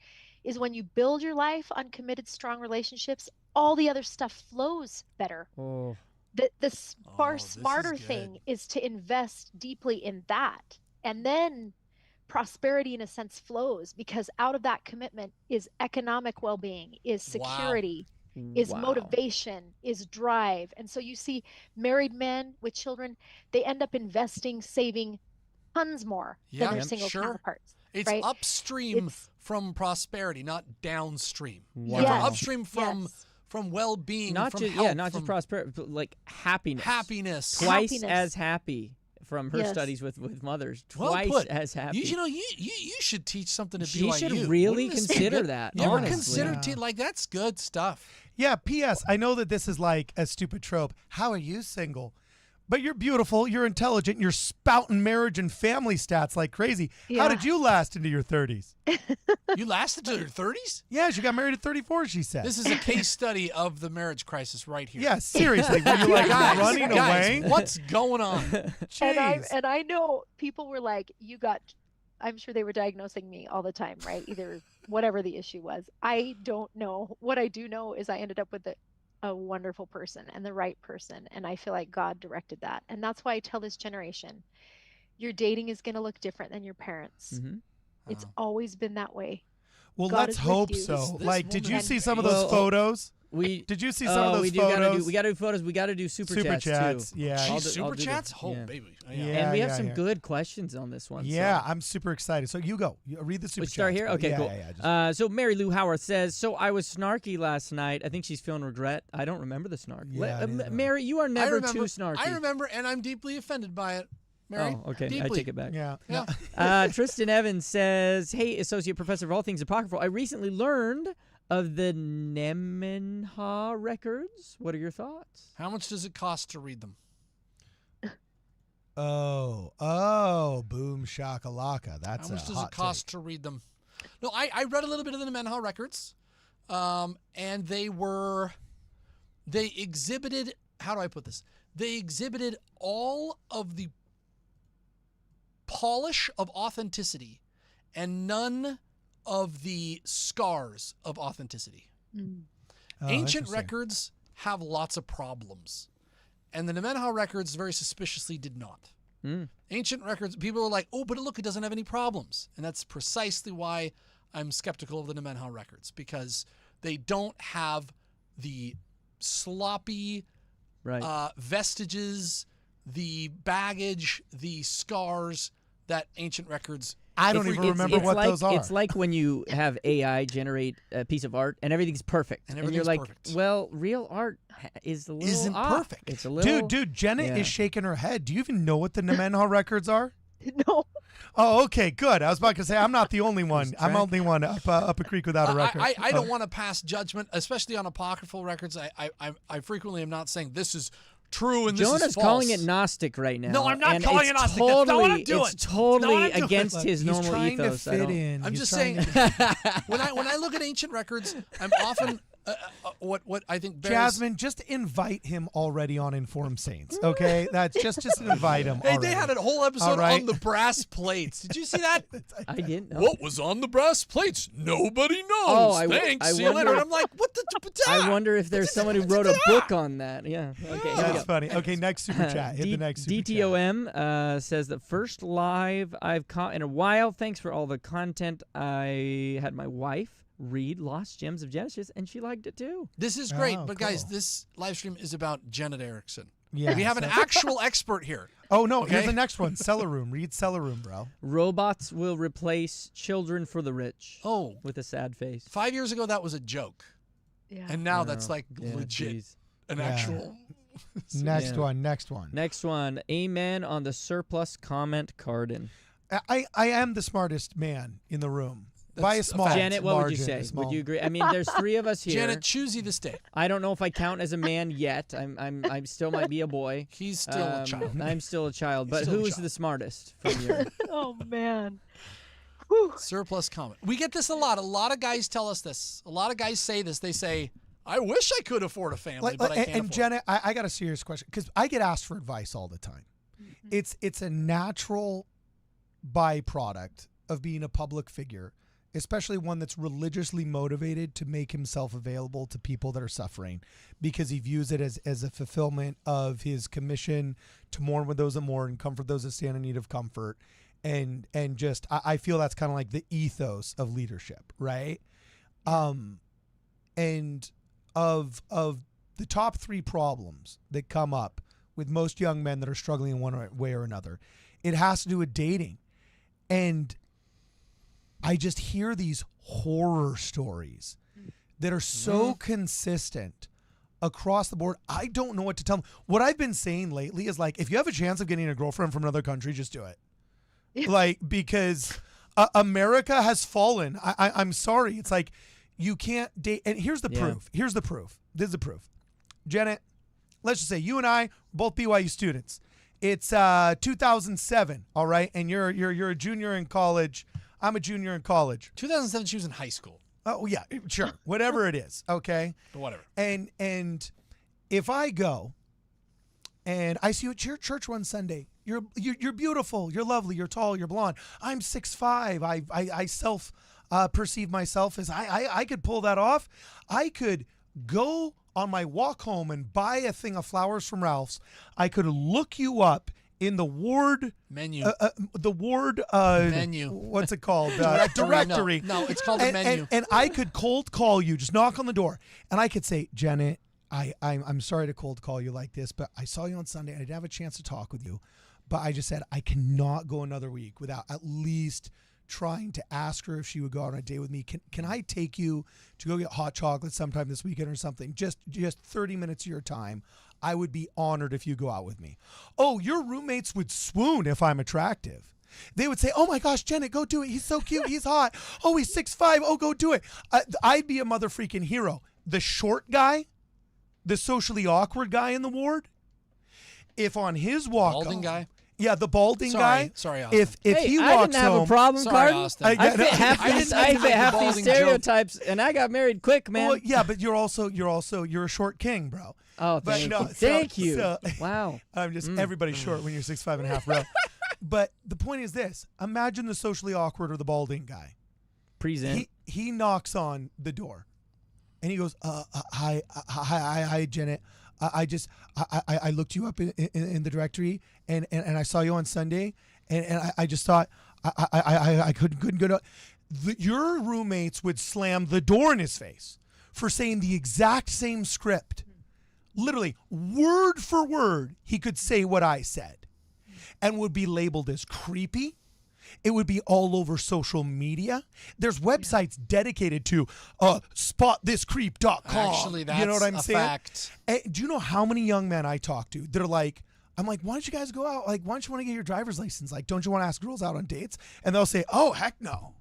is when you build your life on committed, strong relationships, all the other stuff flows better. The smarter thing is to invest deeply in that. And then prosperity, in a sense, flows, because out of that commitment is economic well-being, is security, is motivation, is drive. And so you see married men with children, they end up investing, saving tons more than their single counterparts. It's right? upstream from prosperity, not downstream. Wow. Yes. Upstream from well-being, not from just health, not just prosperity, but like happiness. Happiness. Twice as happy from her studies with mothers. Twice as happy. You should teach something at BYU. She should really consider that. You ever honestly. consider that's good stuff. Yeah, P.S. I know that this is like a stupid trope. How are you single? But you're beautiful, you're intelligent, you're spouting marriage and family stats like crazy. Yeah. How did you last into your 30s? You lasted to your 30s? Yeah, she got married at 34, she said. This is a case study of the marriage crisis right here. Yeah, seriously. Were you like running away? What's going on? And I know people were like, you got I'm sure they were diagnosing me all the time, right? Either whatever the issue was. I don't know. What I do know is I ended up with a wonderful person and the right person. And I feel like God directed that. And that's why I tell this generation, your dating is going to look different than your parents. Mm-hmm. It's always been that way. Well, God let's is with hope you. so. This Like, did you woman- see some of those photos? Did you see some of those photos? We got to do photos. We got to do super chats too. Yeah. Geez, I'll super chats? Oh, yeah. baby. Yeah. And we have some good questions on this one. Yeah, so. I'm super excited. So you go. You read the super We chats. start here? Okay, cool. Just, So Mary Lou Howard says, so I was snarky last night. I think she's feeling regret. I don't remember the snark. Yeah, Mary, you are never too snarky. I remember, and I'm deeply offended by it, Mary. Oh, okay. Deeply. I take it back. yeah. Tristan Evans says, hey, Associate Professor of all things apocryphal, I recently learned of the Nemanha records. What are your thoughts? How much does it cost to read them? Boom shakalaka. That's How much a does hot it cost take. to read them? No, I read a little bit of the Nemanha records, and they exhibited, how do I put this? They exhibited all of the polish of authenticity and none of the scars of authenticity. Oh, Ancient interesting. records have lots of problems, and the Nemanha records very suspiciously did not. Ancient records, people are like, oh, but look, it doesn't have any problems. And that's precisely why I'm skeptical of the Nemanha records, because they don't have the sloppy vestiges, the baggage, the scars that ancient records. I don't even remember what those are. It's like when you have AI generate a piece of art and everything's perfect. And you're like, perfect. well, real art is a little Isn't off. perfect. It's a little... Dude, Jenet is shaking her head. Do you even know what the Nemanha records are? No. Oh, okay, good. I was about to say, I'm not the only one. I'm the only one up a creek without a record. I don't want to pass judgment, especially on apocryphal records. I frequently am not saying this is true and this is Jonah's false. calling it Gnostic right now. No, I'm not and calling it's it Gnostic. That's not what I'm doing. It's totally That's not what I'm doing. against Look, his he's normal trying ethos. to fit in. I'm He's just trying saying, to- when I look at ancient records, I'm often what I think bears... Jasmine, just invite him already on Informed Saints, okay? That's just invite him. Hey, already. they had a whole episode All right. on the brass plates. Did you see that? I didn't know. What was on the brass plates? Nobody knows. Oh, Thanks. I See you later. wonder- And I'm like, what the... I wonder if there's someone who wrote a book on that. Yeah. Okay. here we That's go. funny. Okay, next super chat. Hit the next super chat. DTOM says the first live I've caught in a while. Thanks for all the content. I had my wife read Lost Gems of Genesis, and she liked it too. This is great, Oh, but guys, cool. this live stream is about Jenet Erickson. Yeah, we have an so- actual expert here. Oh, no, Okay. here's the next one. Cellar Room. Read Cellar Room, bro. Robots will replace children for the rich. Oh, With a sad face. 5 years ago that was a joke, Yeah. and now that's like Yeah, legit, geez. an Yeah. actual. Next Yeah. one. Next one. Next one. Amen on the surplus comment cardin. I am the smartest man in the room. By a That's a small fact. Janet, what would you margin, say? a small- Would you agree? I mean, there's three of us here. Janet, choosy this day. I don't know if I count as a man yet. I still might be a boy. He's still a child. I'm still a child. But still a who is child. the smartest from your? Oh man. Whew. Surplus comment. We get this a lot. A lot of guys tell us this. A lot of guys say this. They say, "I wish I could afford a family, but I can't." and afford it." Janet, I got a serious question because I get asked for advice all the time. It's a natural byproduct of being a public figure, especially one that's religiously motivated to make himself available to people that are suffering, because he views it as a fulfillment of his commission to mourn with those that mourn, comfort those that stand in need of comfort, and just I feel that's kind of like the ethos of leadership, right? And of the top three problems that come up with most young men that are struggling in one way or another, it has to do with dating. And I just hear these horror stories that are so consistent across the board. I don't know what to tell them. What I've been saying lately is like, if you have a chance of getting a girlfriend from another country, just do it. Like, because America has fallen. I'm sorry. It's like, you can't date. And here's the proof. Here's the proof. This is the proof. Janet, let's just say you and I are both BYU students. It's 2007, all right? And you're a junior in college. I'm a junior in college. 2007, she was in high school. Oh, yeah, sure. Whatever it is, okay? But whatever. And if I go and I see you at your church one Sunday You're beautiful. You're lovely. You're tall. You're blonde. I'm 6'5". I self perceive myself as I could pull that off. I could go on my walk home and buy a thing of flowers from Ralph's. I could look you up in the ward menu. The ward Menu. What's it called? Directory. No, it's called a menu. And I could cold call you, just knock on the door, and I could say, Jenet, I'm sorry to cold call you like this, but I saw you on Sunday and I didn't have a chance to talk with you. But I just said I cannot go another week without at least trying to ask her if she would go out on a date with me. Can I take you to go get hot chocolate sometime this weekend or something? Just 30 minutes of your time. I would be honored if you go out with me. Oh, your roommates would swoon if I'm attractive. They would say, oh my gosh, Jenet, go do it. He's so cute. He's hot. Oh, he's 6'5". Oh, go do it. I'd be a mother freaking hero. The short guy, the socially awkward guy in the ward, if on his walk Balding guy? Yeah, the balding guy. Sorry, Austin. If Hey, he I walks didn't have home, a problem, Sorry, Carton. Austin. I fit half I these, didn't I make fit the half these balding joke. stereotypes, and I got married quick, man. well, yeah, but you're a short king, bro. Oh, But thank no, you. so- Thank you. so- Wow. I'm just everybody's short when you're 6'5" and a half, bro. But the point is this: imagine the socially awkward or the balding guy. Present. He knocks on the door, and he goes, "Hi, Jenet. I looked you up in the directory, and I saw you on Sunday, and I just thought I couldn't go to." Your roommates would slam the door in his face for saying the exact same script. Literally, word for word, he could say what I said and would be labeled as creepy. It would be all over social media. There's websites dedicated to spotthiscreep.com. Actually, that's you know what I'm a saying? fact. Do you know how many young men I talk to? They're like, I'm like, why don't you guys go out? Like, why don't you want to get your driver's license? Like, don't you want to ask girls out on dates? And they'll say, oh, heck no.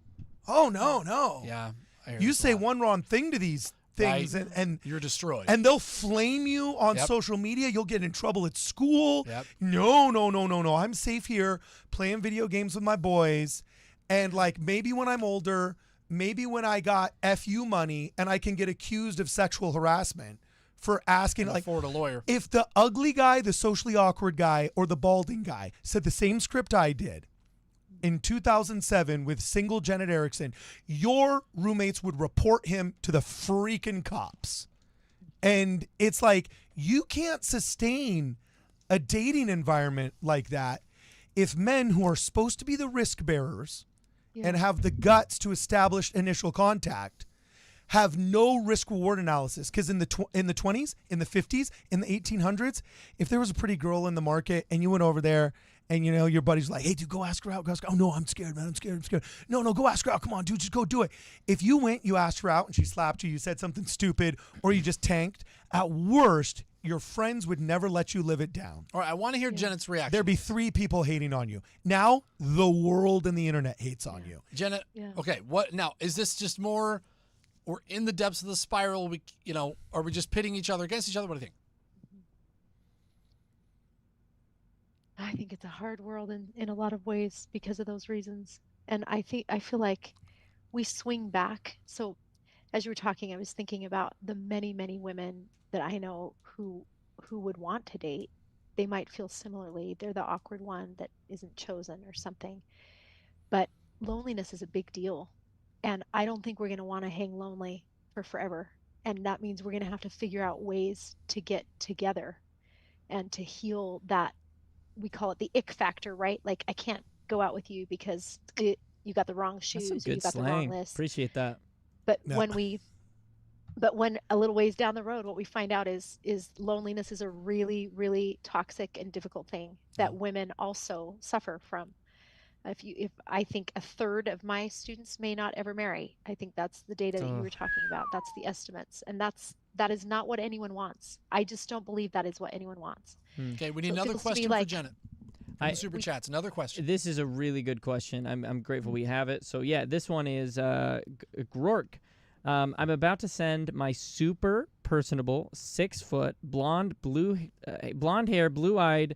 Oh, no. Yeah. I hear You this a say lot. one wrong thing to these things and You're destroyed. and they'll flame you on Yep. social media. You'll get in trouble at school. Yep. No. I'm safe here playing video games with my boys. And like maybe when I'm older, maybe when I got FU money and I can get accused of sexual harassment for asking Can like afford a lawyer. if the ugly guy, the socially awkward guy, or the balding guy said the same script I did in 2007 with single Jenet Erickson, your roommates would report him to the freaking cops. And it's like, you can't sustain a dating environment like that if men who are supposed to be the risk bearers and have the guts to establish initial contact have no risk reward analysis. Because in the 20s, in the 50s, in the 1800s, if there was a pretty girl in the market and you went over there and you know your buddy's like, hey dude, go ask her out. Oh no, I'm scared, man. I'm scared. No, go ask her out. Come on, dude, just go do it. If you went, you asked her out and she slapped you, you said something stupid, or you just tanked, at worst, your friends would never let you live it down. All right, I want to hear Jenet's reaction. There'd be 3 people hating on you. Now, the world and the internet hates on you. Jenet, Yeah. okay, what now? Is this just more, we're in the depths of the spiral, are we just pitting each other against each other? What do you think? I think it's a hard world in a lot of ways because of those reasons. And I feel like we swing back. So as you were talking, I was thinking about the many, many women that I know who would want to date. They might feel similarly. They're the awkward one that isn't chosen or something. But loneliness is a big deal. And I don't think we're going to want to hang lonely for forever. And that means we're going to have to figure out ways to get together and to heal that. We call it the ick factor, right? Like, I can't go out with you because you got the wrong shoes That's some or you good got the wrong slang. list. Appreciate that. But No. when a little ways down the road, what we find out is loneliness is a really, really toxic and difficult thing that women also suffer from. If I think a third of my students may not ever marry. I think that's the data that you were talking about. That's the estimates. And that is not what anyone wants. I just don't believe that is what anyone wants. Okay, we need So it another feels to me question like- for Jenet. From the super chats, another question. This is a really good question. I'm grateful we have it. So yeah, this one is Grork. I'm about to send my super personable 6-foot blonde hair, blue-eyed,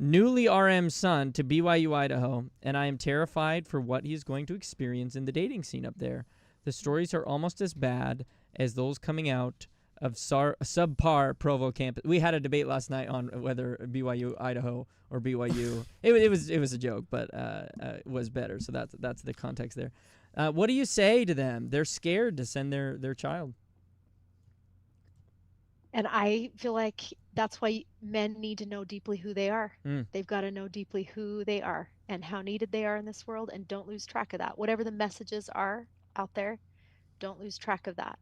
newly RM son to BYU-Idaho, and I am terrified for what he is going to experience in the dating scene up there. The stories are almost as bad as those coming out subpar Provo campus. We had a debate last night on whether BYU-Idaho or BYU. it was a joke, but it was better. So that's the context there. What do you say to them? They're scared to send their child. And I feel like that's why men need to know deeply who they are. They've got to know deeply who they are and how needed they are in this world, and don't lose track of that. Whatever the messages are out there, don't lose track of that.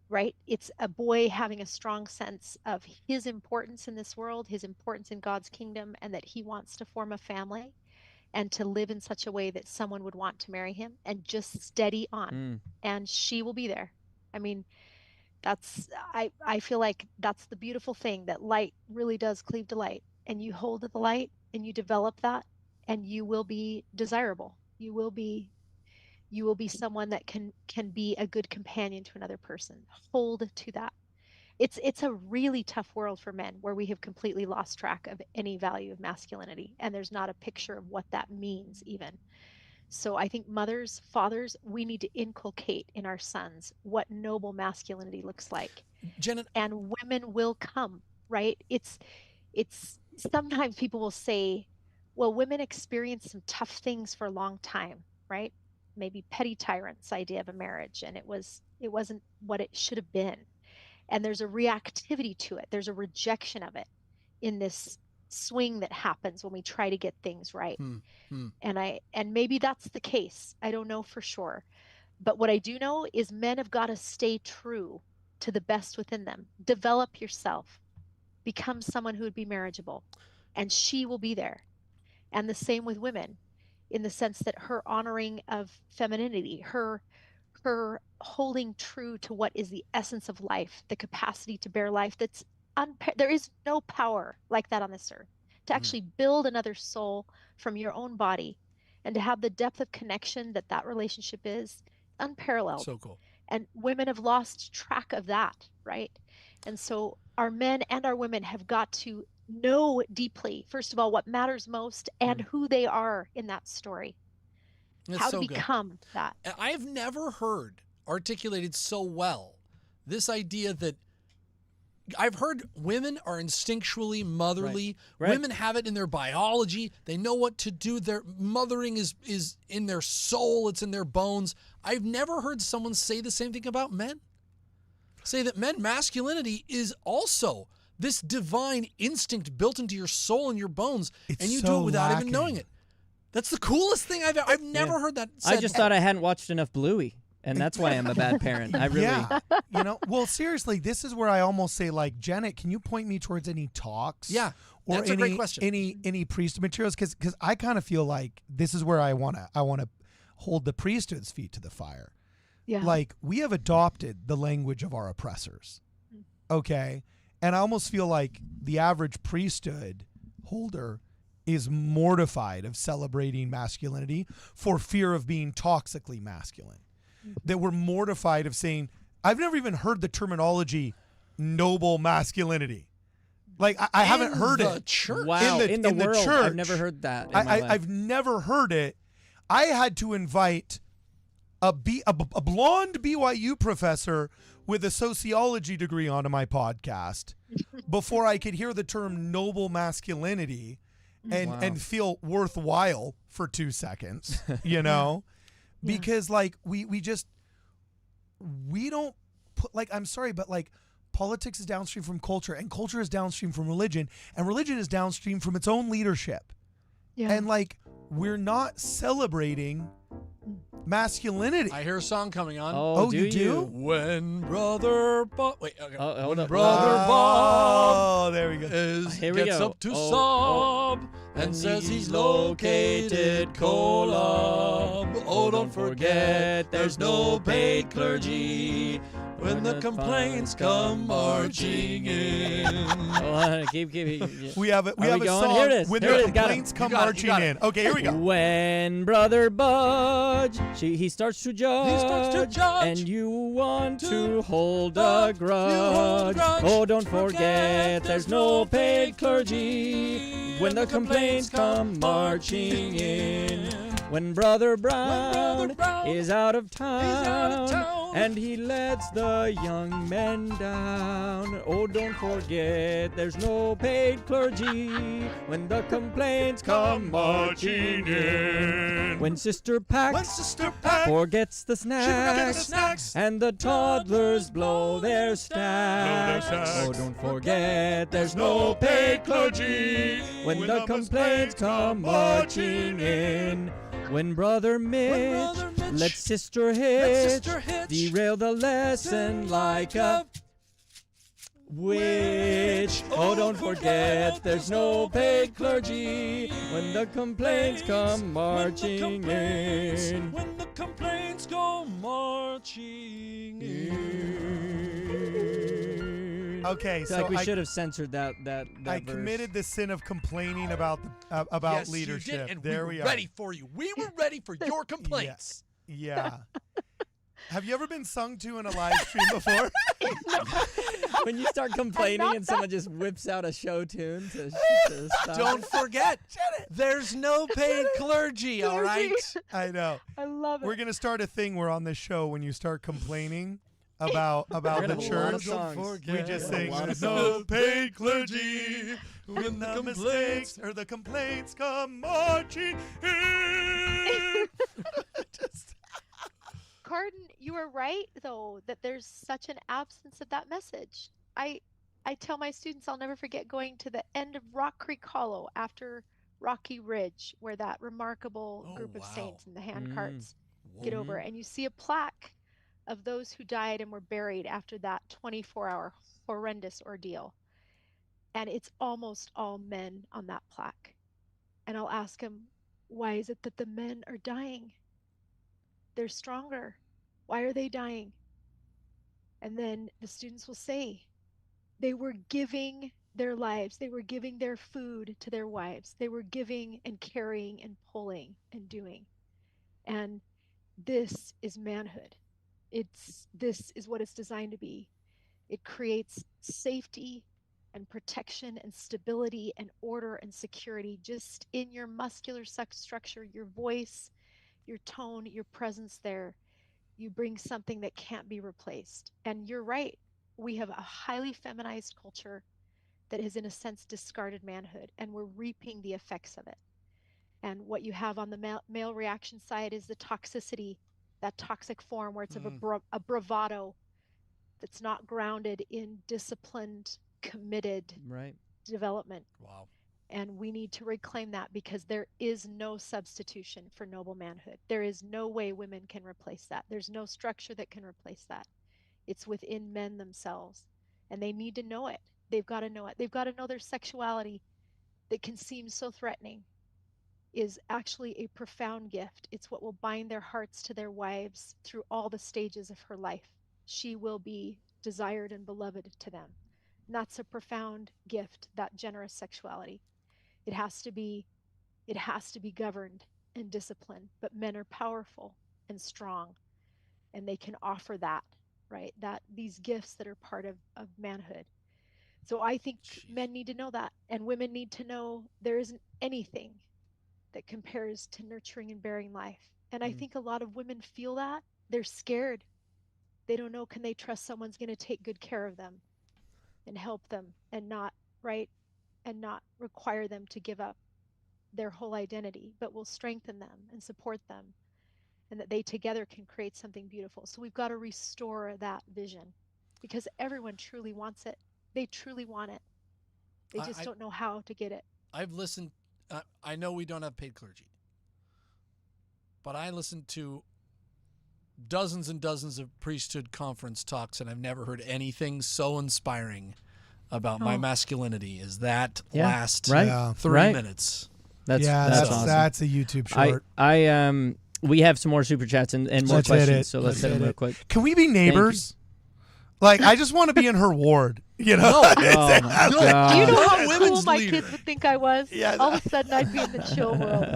Right? It's a boy having a strong sense of his importance in this world, his importance in God's kingdom, and that he wants to form a family and to live in such a way that someone would want to marry him, and just steady on. And she will be there. I mean, I feel like that's the beautiful thing, that light really does cleave to light, and you hold the light and you develop that, and you will be desirable. You will be someone that can be a good companion to another person. Hold to that. It's a really tough world for men, where we have completely lost track of any value of masculinity, and there's not a picture of what that means even. So I think mothers, fathers, we need to inculcate in our sons what noble masculinity looks like. Jenet, and women will come, right? It's sometimes people will say, well, women experience some tough things for a long time, right? Maybe petty tyrants idea of a marriage, and it wasn't what it should have been. And there's a reactivity to it. There's a rejection of it in this swing that happens when we try to get things right. And maybe that's the case. I don't know for sure. But what I do know is men have got to stay true to the best within them. Develop yourself. Become someone who would be marriageable. And she will be there. And the same with women, in the sense that her honoring of femininity, her holding true to what is the essence of life, the capacity to bear life, there is no power like that on this earth. To actually build another soul from your own body, and to have the depth of connection that relationship is unparalleled. So cool. And women have lost track of that, right? And so our men and our women have got to know deeply, first of all, what matters most and who they are in that story. That's how so to good. become that. I have never heard articulated so well this idea that I've heard women are instinctually motherly. Right. Women have it in their biology. They know what to do. Their mothering is in their soul. It's in their bones. I've never heard someone say the same thing about men. Say that masculinity is also this divine instinct built into your soul and your bones, and you do it without even knowing it. That's the coolest thing I've never heard that said. I just thought I hadn't watched enough Bluey, and that's why I'm a bad parent. I really. Yeah. Well, seriously, this is where I almost say, like, Jenet, can you point me towards any talks? Yeah, or that's a great question. Any priesthood materials? Because I kind of feel like this is where I want to hold the priesthood's feet to the fire. Yeah. Like, we have adopted the language of our oppressors. Okay? And I almost feel like the average priesthood holder is mortified of celebrating masculinity for fear of being toxically masculine. That we're mortified of saying, I've never even heard the terminology noble masculinity. Like, I haven't heard it. Church. Wow, in the world, church. I've never heard that in my life. I've never heard it. I had to invite a blonde BYU professor with a sociology degree onto my podcast before I could hear the term noble masculinity and feel worthwhile for 2 seconds, because like we don't put, like, I'm sorry, but like politics is downstream from culture, and culture is downstream from religion, and religion is downstream from its own leadership. Yeah. And like, we're not celebrating masculinity. I hear a song coming on. Oh, you do? When Brother Bob... Wait, okay. Hold up. Brother Bob... Oh, there we go. Gets up to sob and says he's located Kolob. Oh, don't forget there's no paid clergy when the complaints come marching in. Keep. We have a going? song Here it is. when Here the it is. Got complaints come You got it. marching in. Okay, here we go. When Brother Budge, he starts to judge, and you want to hold a grudge. Oh, don't forget, there's no paid clergy when the complaints come marching in. When Brother Brown, Brown is out of town, out of town. and he lets the young men down. Oh, don't forget, there's no paid clergy when the complaints come marching in. When Sister Pack forgets the snacks, and the toddlers blow their stacks. Oh, don't forget, there's no paid clergy when the complaints come marching in. When Brother Mitch lets Sister Hitch derail the lesson like a witch. Oh, don't forget, there's no paid clergy when the complaints come marching in. When the complaints go marching in. Okay, I feel so like we should have censored that I verse. committed the sin of complaining about Yes, leadership. you did, and there we we were are. ready for you. We were ready for your complaints. Yeah. Have you ever been sung to in a live stream before? When you start complaining and someone just whips out a show tune to stop. Don't forget, there's no paid clergy, all right? I know. I love it. We're gonna start a thing where on this show, when you start complaining about We're the gonna have a lot of church, songs. we just Yeah, a sing lot of no paid clergy when the mistakes or the complaints come marching in. Carden, you are right, though, that there's such an absence of that message. I tell my students I'll never forget going to the end of Rock Creek Hollow after Rocky Ridge, where that remarkable group of saints in the handcarts get over, and you see a plaque of those who died and were buried after that 24-hour horrendous ordeal. And it's almost all men on that plaque. And I'll ask them, why is it that the men are dying? They're stronger. Why are they dying? And then the students will say, they were giving their lives. They were giving their food to their wives. They were giving and carrying and pulling and doing. And this is manhood. This is what it's designed to be. It creates safety and protection and stability and order and security just in your muscular structure, your voice, your tone, your presence there. You bring something that can't be replaced. And you're right. We have a highly feminized culture that has, in a sense, discarded manhood, and we're reaping the effects of it. And what you have on the male reaction side is the toxicity, that toxic form where it's of a bravado that's not grounded in disciplined, committed development. Wow. And we need to reclaim that, because there is no substitution for noble manhood. There is no way women can replace that. There's no structure that can replace that. It's within men themselves, and they need to know it. They've got to know it. They've got to know their sexuality that can seem so threatening is actually a profound gift. It's what will bind their hearts to their wives through all the stages of her life. She will be desired and beloved to them. And that's a profound gift, that generous sexuality. It has to be governed and disciplined, but men are powerful and strong, and they can offer that, right? That these gifts that are part of manhood. So I think men need to know that, and women need to know there isn't anything that compares to nurturing and bearing life. And I think a lot of women feel that. They're scared. They don't know, can they trust someone's going to take good care of them and help them and not, right? And not require them to give up their whole identity, but will strengthen them and support them, and that they together can create something beautiful. So we've got to restore that vision, because everyone truly wants it. They truly want it. They just don't know how to get it. I've listened. I know we don't have paid clergy, but I listened to dozens and dozens of priesthood conference talks, and I've never heard anything so inspiring about my masculinity as that last 3 minutes. That's awesome. That's a YouTube short. We have some more super chats and more Let's hit questions, it. so let's hit them real quick. Can we be neighbors? Like, I just want to be in her ward, you know? Oh my God. Do you know how cool Women's my leader. kids would think I was? Yeah, All of a sudden, I'd be in the chill world.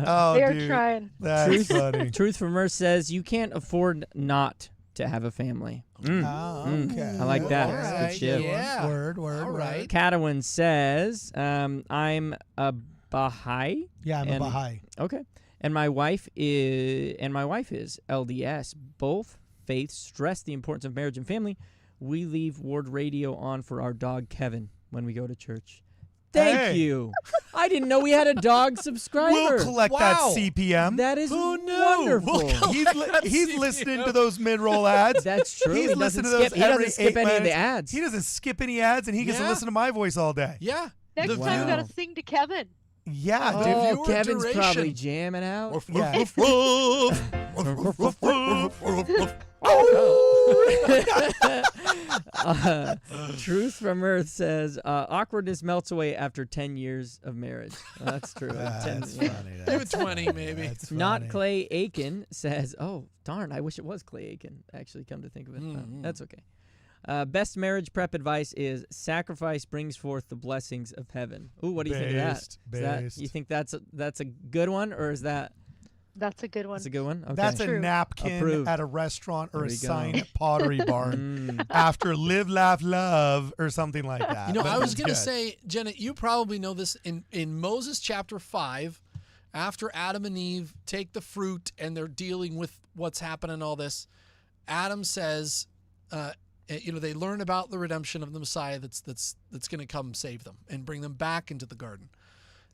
Oh, They're dude, trying. That's funny. Truth from Earth says you can't afford not to have a family. Oh, okay. I like that. All That's good right, shit. yeah. Word. All right. Catawin says, I'm a Baha'i. Yeah, I'm a And- Baha'i. Okay. And my wife is LDS. Both faiths stress the importance of marriage and family. We leave Ward Radio on for our dog Kevin when we go to church. Thank Hey. you. I didn't know we had a dog subscriber. We'll collect that CPM. That is Who knew? wonderful. He's listening to those mid-roll ads. That's true. He's He doesn't listening to those skip, he doesn't every skip 8 any of the minutes. ads. He doesn't skip any ads, and he gets to Yeah. listen to my voice all day. Yeah. Next The time, we view. gotta sing to Kevin. Yeah, Oh, dude. Give Oh, you a Kevin's duration. probably jamming out. Woof, Yeah. woof, woof, woof, woof, woof, woof, woof. Truth from Earth says awkwardness melts away after 10 years of marriage. That's true. That's 10, funny. Give it 20 maybe. That's Not funny. Clay Aiken says, oh, darn, I wish it was Clay Aiken, actually, come to think of it. That's okay. Best marriage prep advice is sacrifice brings forth the blessings of heaven. Ooh, what do you think of that? Based. You think that's a good one, or is that That's a good one. that's a good one? Okay. That's a True. napkin Approved. at a restaurant or There a we go. sign at Pottery Barn Mm. after Live, Laugh, Love or something like that. You know, But I was it's going to good. say, Jenet, you probably know this in Moses chapter 5, after Adam and Eve take the fruit and they're dealing with what's happening and all this, Adam says, they learn about the redemption of the Messiah that's going to come save them and bring them back into the garden.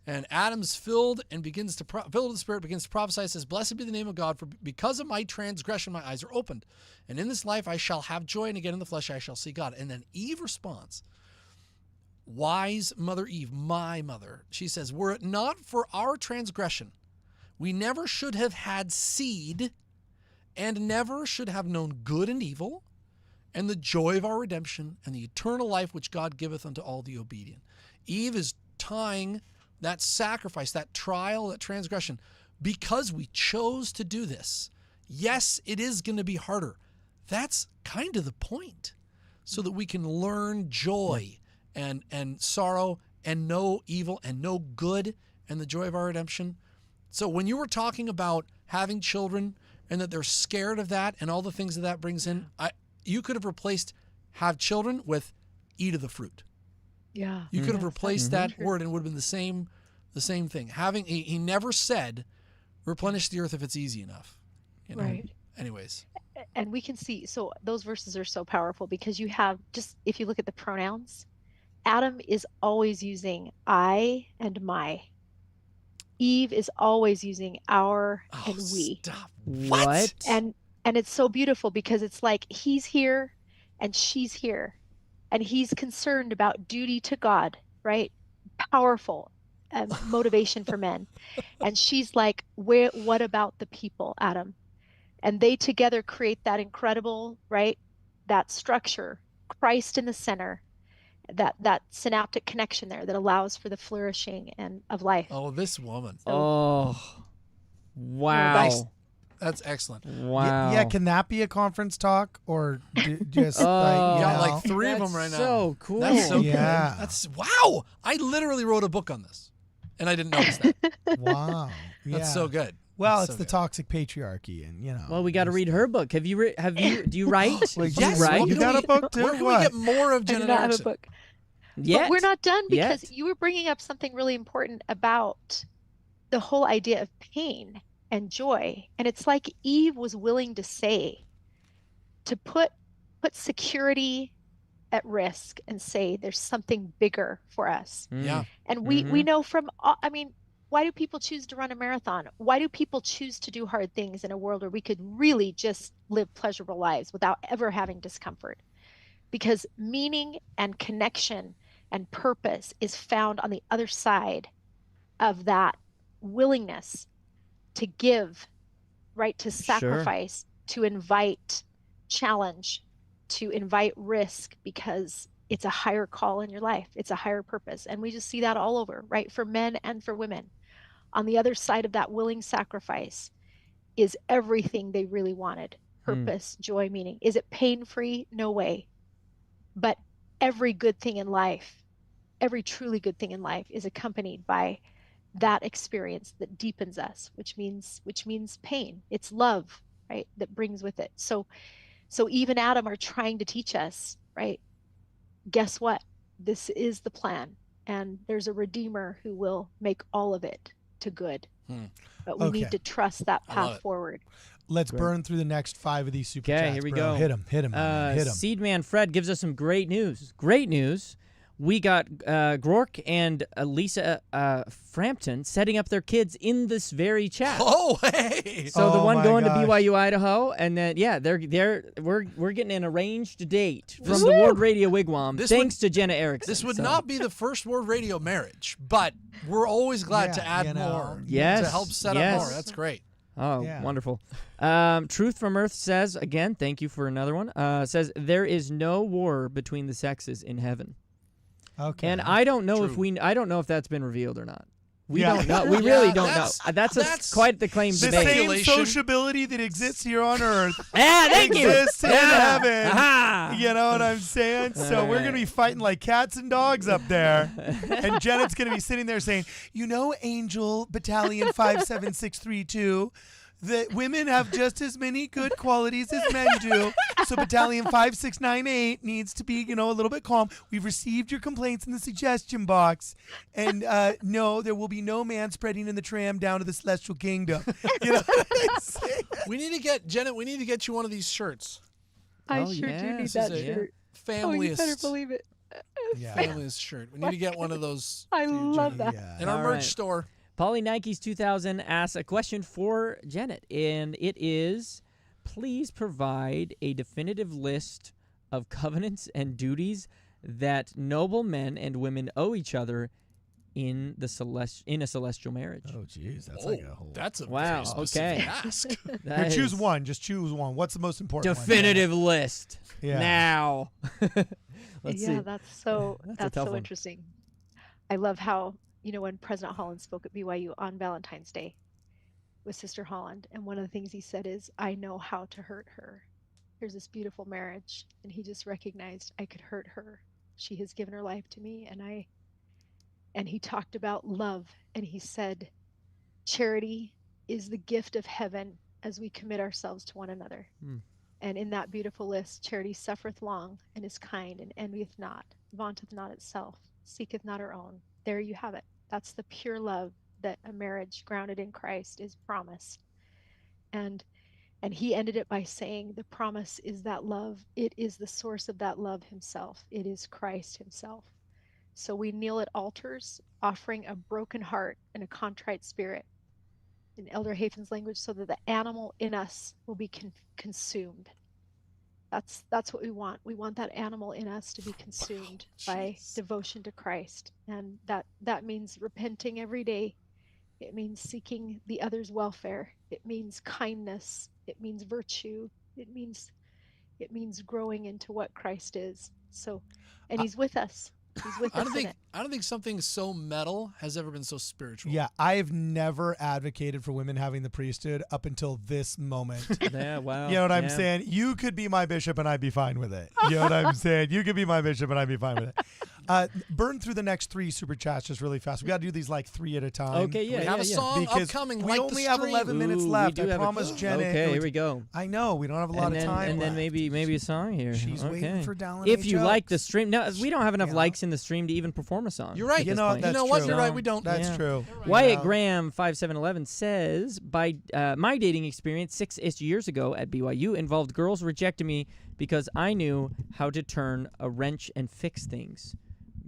And Adam's filled and begins to filled with the Spirit, begins to prophesy, says, "Blessed be the name of God, for because of my transgression my eyes are opened, and in this life I shall have joy, and again in the flesh I shall see God." And then Eve responds, wise Mother Eve, my mother, she says, "Were it not for our transgression, we never should have had seed, and never should have known good and evil, and the joy of our redemption, and the eternal life which God giveth unto all the obedient." Eve is tying that sacrifice, that trial, that transgression, because we chose to do this. Yes, it is going to be harder. That's kind of the point, so that we can learn joy and sorrow and know evil and know good and the joy of our redemption. So when you were talking about having children and that they're scared of that and all the things that brings in, you could have replaced have children with eat of the fruit. Yeah. You could have Yes, replaced that's that true. word and it would have been the same thing. He never said replenish the earth if it's easy enough. You know? Right. Anyways. And we can see, so those verses are so powerful because you have just, if you look at the pronouns, Adam is always using I and my. Eve is always using our and we. Stop. What? And it's so beautiful because it's like he's here and she's here and he's concerned about duty to God, right? Powerful motivation for men. And she's like, what about the people, Adam? And they together create that incredible, right? That structure, Christ in the center, that synaptic connection there that allows for the flourishing and of life. Oh, this woman. Oh, wow. Nice. That's excellent. Wow. Yeah, can that be a conference talk or just Oh, like, You got know? like 3 of them That's right now. so cool. That's so Yeah. good. That's wow. I literally wrote a book on this, and I didn't notice that. Wow. Yeah. That's so good. Well, That's it's so the good. toxic patriarchy, and you know. Well, we got to read her book. Have you? Do you write? Wait, Do you yes, write? well, You got a book too? Where can What? we get more of I do Jenet not have a Erickson? book. Yet. But we're not done because Yet. you were bringing up something really important about the whole idea of pain and joy. And it's like Eve was willing to say, to put security at risk and say there's something bigger for us. Mm. Yeah. And we know from, I mean, why do people choose to run a marathon? Why do people choose to do hard things in a world where we could really just live pleasurable lives without ever having discomfort? Because meaning and connection and purpose is found on the other side of that willingness to give, right? To sacrifice, to invite challenge, to invite risk, because it's a higher call in your life. It's a higher purpose. And we just see that all over, right? For men and for women. On the other side of that willing sacrifice is everything they really wanted. Purpose, joy, meaning. Is it pain-free? No way. But every good thing in life, every truly good thing in life is accompanied by that experience that deepens us, which means pain. It's love, right? That brings with it. So Eve and Adam are trying to teach us, right? Guess what? This is the plan. And there's a redeemer who will make all of it to good. Hmm. But we Okay. need to trust that I love path it. forward. Let's Great. burn through the next 5 of these super chats. Okay, here we bro. go. Hit him, man. Hit him. Seedman Fred gives us some great news. Great news. We got Grork and Lisa Frampton setting up their kids in this very chat. Oh, hey. So the Oh one my going gosh. to BYU-Idaho, and then we're getting an arranged date from the Ward Radio Wigwam. This Thanks to Jenet Erickson. This would So- not be the first Word Radio marriage, but we're always glad to Yeah, add you know. more. Yes, To help set yes. up more. That's great. Oh, Yeah. wonderful. Truth from Earth says again. Thank you for another one. Says there is no war between the sexes in heaven, Okay. and I don't know True. I don't know if that's been revealed or not. We Yeah. don't know. We Yeah, really don't know. that's- That's quite the claim to the make. same Speculation. sociability that exists here on Earth Thank you. exists in heaven. Aha. You know what I'm saying? So we're going to be fighting like cats and dogs up there. And Janet's going to be sitting there saying, you know, Angel Battalion 57632, that women have just as many good qualities as men do. So Battalion 5698 needs to be, a little bit calm. We've received your complaints in the suggestion box. And no, there will be no man spreading in the tram down to the celestial kingdom. You know what I'm saying? We need to get, Jenet, we need to get you one of these shirts. I Oh, sure yeah. do need This that is a shirt. Oh, you Familyist. better believe it. Yeah. Familyist shirt. We need to get one of those I for you, love Jenet. that. Yeah. In our All merch right. store. Polly Nikes 2000 asks a question for Jenet, and it is, please provide a definitive list of covenants and duties that noble men and women owe each other in a celestial marriage. Oh, jeez. That's Oh, like a whole... that's a Wow, very specific okay. ask. That Here, choose is one. Just choose one. What's the most important one? definitive list. Yeah. Now. Let's see. That's so That's a that's tough so one. interesting. I love how, when President Holland spoke at BYU on Valentine's Day with Sister Holland, and one of the things he said is, I know how to hurt her. Here's this beautiful marriage, and he just recognized I could hurt her. She has given her life to me, and he talked about love, and he said, charity is the gift of heaven as we commit ourselves to one another. Hmm. And in that beautiful list, charity suffereth long and is kind and envieth not, vaunteth not itself, seeketh not her own. There you have it. That's the pure love that a marriage grounded in Christ is promised. And he ended it by saying the promise is that love. It is the source of that love himself. It is Christ himself. So we kneel at altars, offering a broken heart and a contrite spirit, in Elder Hafen's language, so that the animal in us will be consumed. That's what we want. We want that animal in us to be consumed by devotion to Christ. And that means repenting every day. It means seeking the other's welfare. It means kindness. It means virtue. It means growing into what Christ is. So, and he's with us. He's with us in it. I don't think something so metal has ever been so spiritual. Yeah, I've never advocated for women having the priesthood up until this moment. Yeah, wow. You know what I'm yeah. saying? You could be my bishop and I'd be fine with it. You know what I'm saying? You could be my bishop and I'd be fine with it. Burn through the next 3 super chats just really fast. We got to do these like 3 at a time. Okay, yeah, We have a song Because upcoming. we like only the have stream. 11 minutes Ooh, we left. do I have promised Jenet. Okay, here we go. I know we don't have a lot of time. And then left. maybe a song here. She's okay. waiting for download. If you like the stream, no, we don't have enough Yeah. likes in the stream to even perform a song. You're right. at You this know, point. that's You know what? true. You're right. We don't. That's Yeah. true. Wyatt Yeah. Graham 5711 says, by my dating experience 6-ish years ago at BYU involved girls rejecting me because I knew how to turn a wrench and fix things.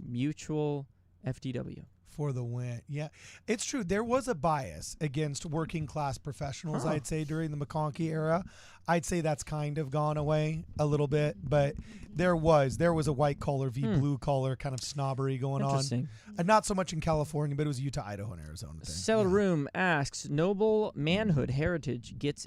Mutual FDW. For the win. Yeah, it's true. There was a bias against working class professionals, Huh. I'd say, during the McConkey era. I'd say that's kind of gone away a little bit, but there was a white collar v blue collar kind of snobbery going on. Interesting. Not so much in California, but it was Utah, Idaho, and Arizona thing. Cellar Room asks, noble manhood heritage gets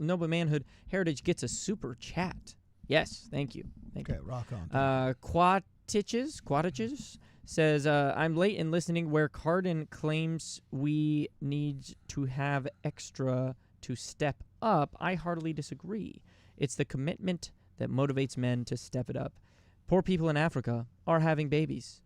noble manhood heritage gets a super chat. Yes, thank you. Thank Okay, you. rock on. Quatiches says, I'm late in listening where Cardin claims we need to have extra to step up. I heartily disagree. It's the commitment that motivates men to step it up. Poor people in Africa are having babies.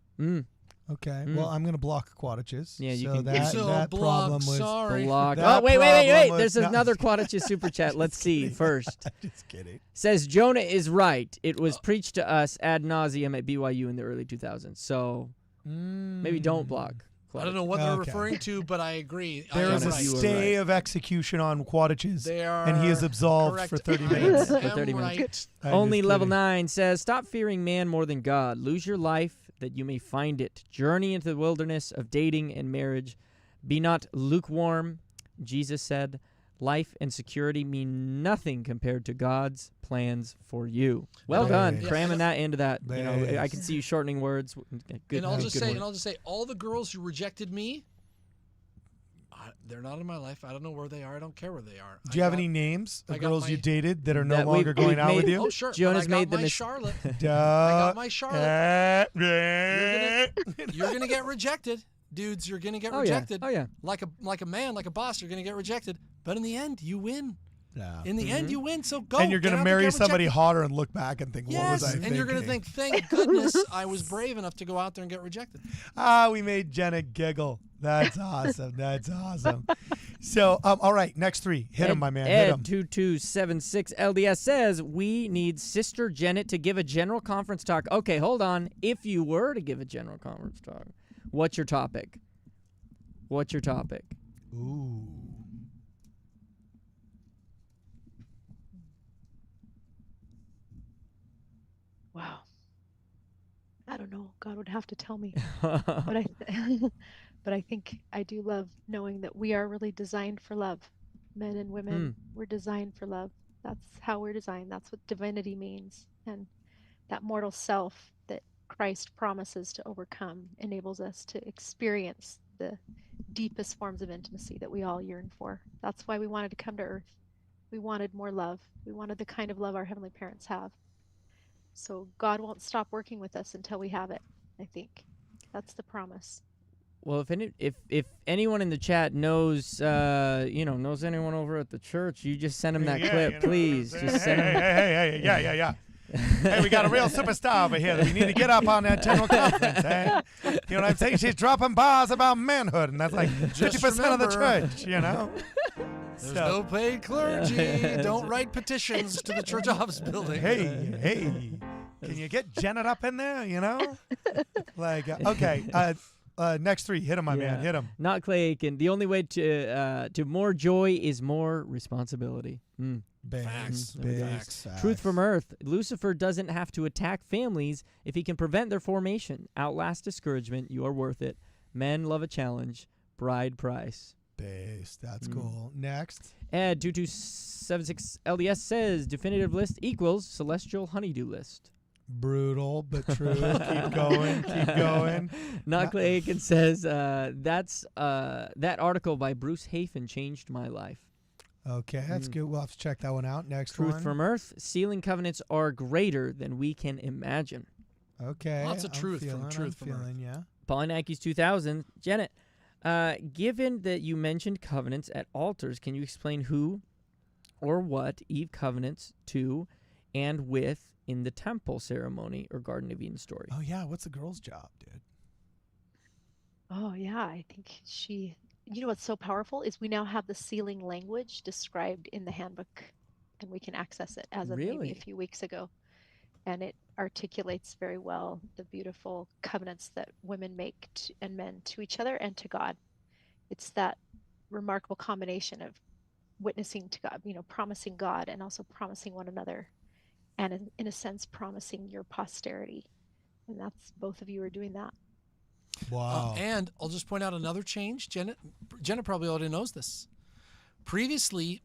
Okay, well, I'm going to block Quatiches. Yeah, you so can- that, It's a that block. problem was... Sorry. Block. That Oh, wait. problem There's was- another Quatiches super chat. Let's see kidding. first. Just kidding. Says Jonah is right. It was preached to us ad nauseum at BYU in the early 2000s. So maybe don't block I don't know what they're referring to, but I agree. There is a stay of execution on Quadiches, and he is absolved for 30 minutes. For 30 minutes. Only level 9 says, stop fearing man more than God. Lose your life that you may find it. Journey into the wilderness of dating and marriage. Be not lukewarm. Jesus said, life and security mean nothing compared to God's plans for you. Well done, cramming that into that. You know, I can see you shortening words. Good, and I'll just say, all the girls who rejected me, they're not in my life. I don't know where they are. I don't care where they are. Do you have any names of girls you dated that are no longer going out with you? Oh, sure. Jonas made my Charlotte. I got my Charlotte. You're gonna get rejected. Dudes, you're going to get rejected. Oh, yeah. Like a man, like a boss, you're going to get rejected. But in the end, you win. Yeah. In the end, you win. So go. And you're going to marry somebody hotter and look back and think, what was I thinking? And you're going to think, thank goodness I was brave enough to go out there and get rejected. We made Jenet giggle. That's awesome. That's awesome. So, all right, next 3. Hit him, my man. Hit him. 2276 LDS says, we need Sister Jenet to give a general conference talk. Okay, hold on. If you were to give a general conference talk, what's your topic? What's your topic? Ooh. Wow. I don't know. God would have to tell me. But I think I do love knowing that we are really designed for love. Men and women, we're designed for love. That's how we're designed. That's what divinity means. And that mortal self that Christ promises to overcome enables us to experience the deepest forms of intimacy that we all yearn for. That's why we wanted to come to earth. We wanted more love. We wanted the kind of love our heavenly parents have. So God won't stop working with us until we have it, I think. That's the promise. Well, if anyone in the chat knows knows anyone over at the church, you just send them that clip, please. Just send them. Yeah. Hey, we got a real superstar over here that we need to get up on that general conference. Hey? You know what I'm saying? She's dropping bars about manhood, and that's like 50% of the church, you know? There's no paid clergy. Don't write petitions to the church office building. Hey, can you get Jenet up in there, you know? Like, okay, next 3. Hit him, my man. Hit him. Not Clay Aiken. The only way to more joy is more responsibility. Facts. Truth from Earth. Lucifer doesn't have to attack families if he can prevent their formation. Outlast discouragement. You are worth it. Men love a challenge. Bride price. Base. That's cool. Next. Ed 2276 LDS says definitive list equals celestial honeydew list. Brutal, but true. Keep going. Not Clay Aiken says that article by Bruce Hafen changed my life. Okay, that's good. We'll have to check that one out. Next Truth one. from Earth. Sealing covenants are greater than we can imagine. Okay. Lots of truth from Earth. Yeah. Polynikes 2000. Jenet, given that you mentioned covenants at altars, can you explain who or what Eve covenants to and with in the temple ceremony or Garden of Eden story? Oh, yeah. What's the girl's job, dude? Oh, yeah. I think you know what's so powerful is we now have the sealing language described in the handbook, and we can access it as of maybe a few weeks ago. And it articulates very well the beautiful covenants that women make and men to each other and to God. It's that remarkable combination of witnessing to God, promising God and also promising one another. And in a sense, promising your posterity. And that's both of you are doing that. Wow. And I'll just point out another change. Jenet probably already knows this. Previously,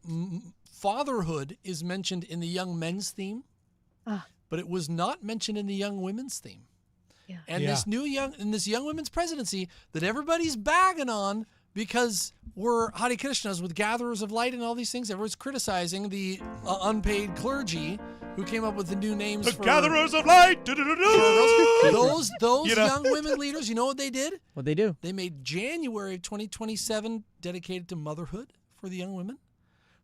fatherhood is mentioned in the young men's theme, but it was not mentioned in the young women's theme. Yeah. And this young women's presidency that everybody's bagging on because we're Hare Krishnas with gatherers of light and all these things. Everyone's criticizing the unpaid clergy who came up with the new names for gatherers of light. Those young women leaders, you know what they did? What they do? They made January of 2027 dedicated to motherhood for the young women.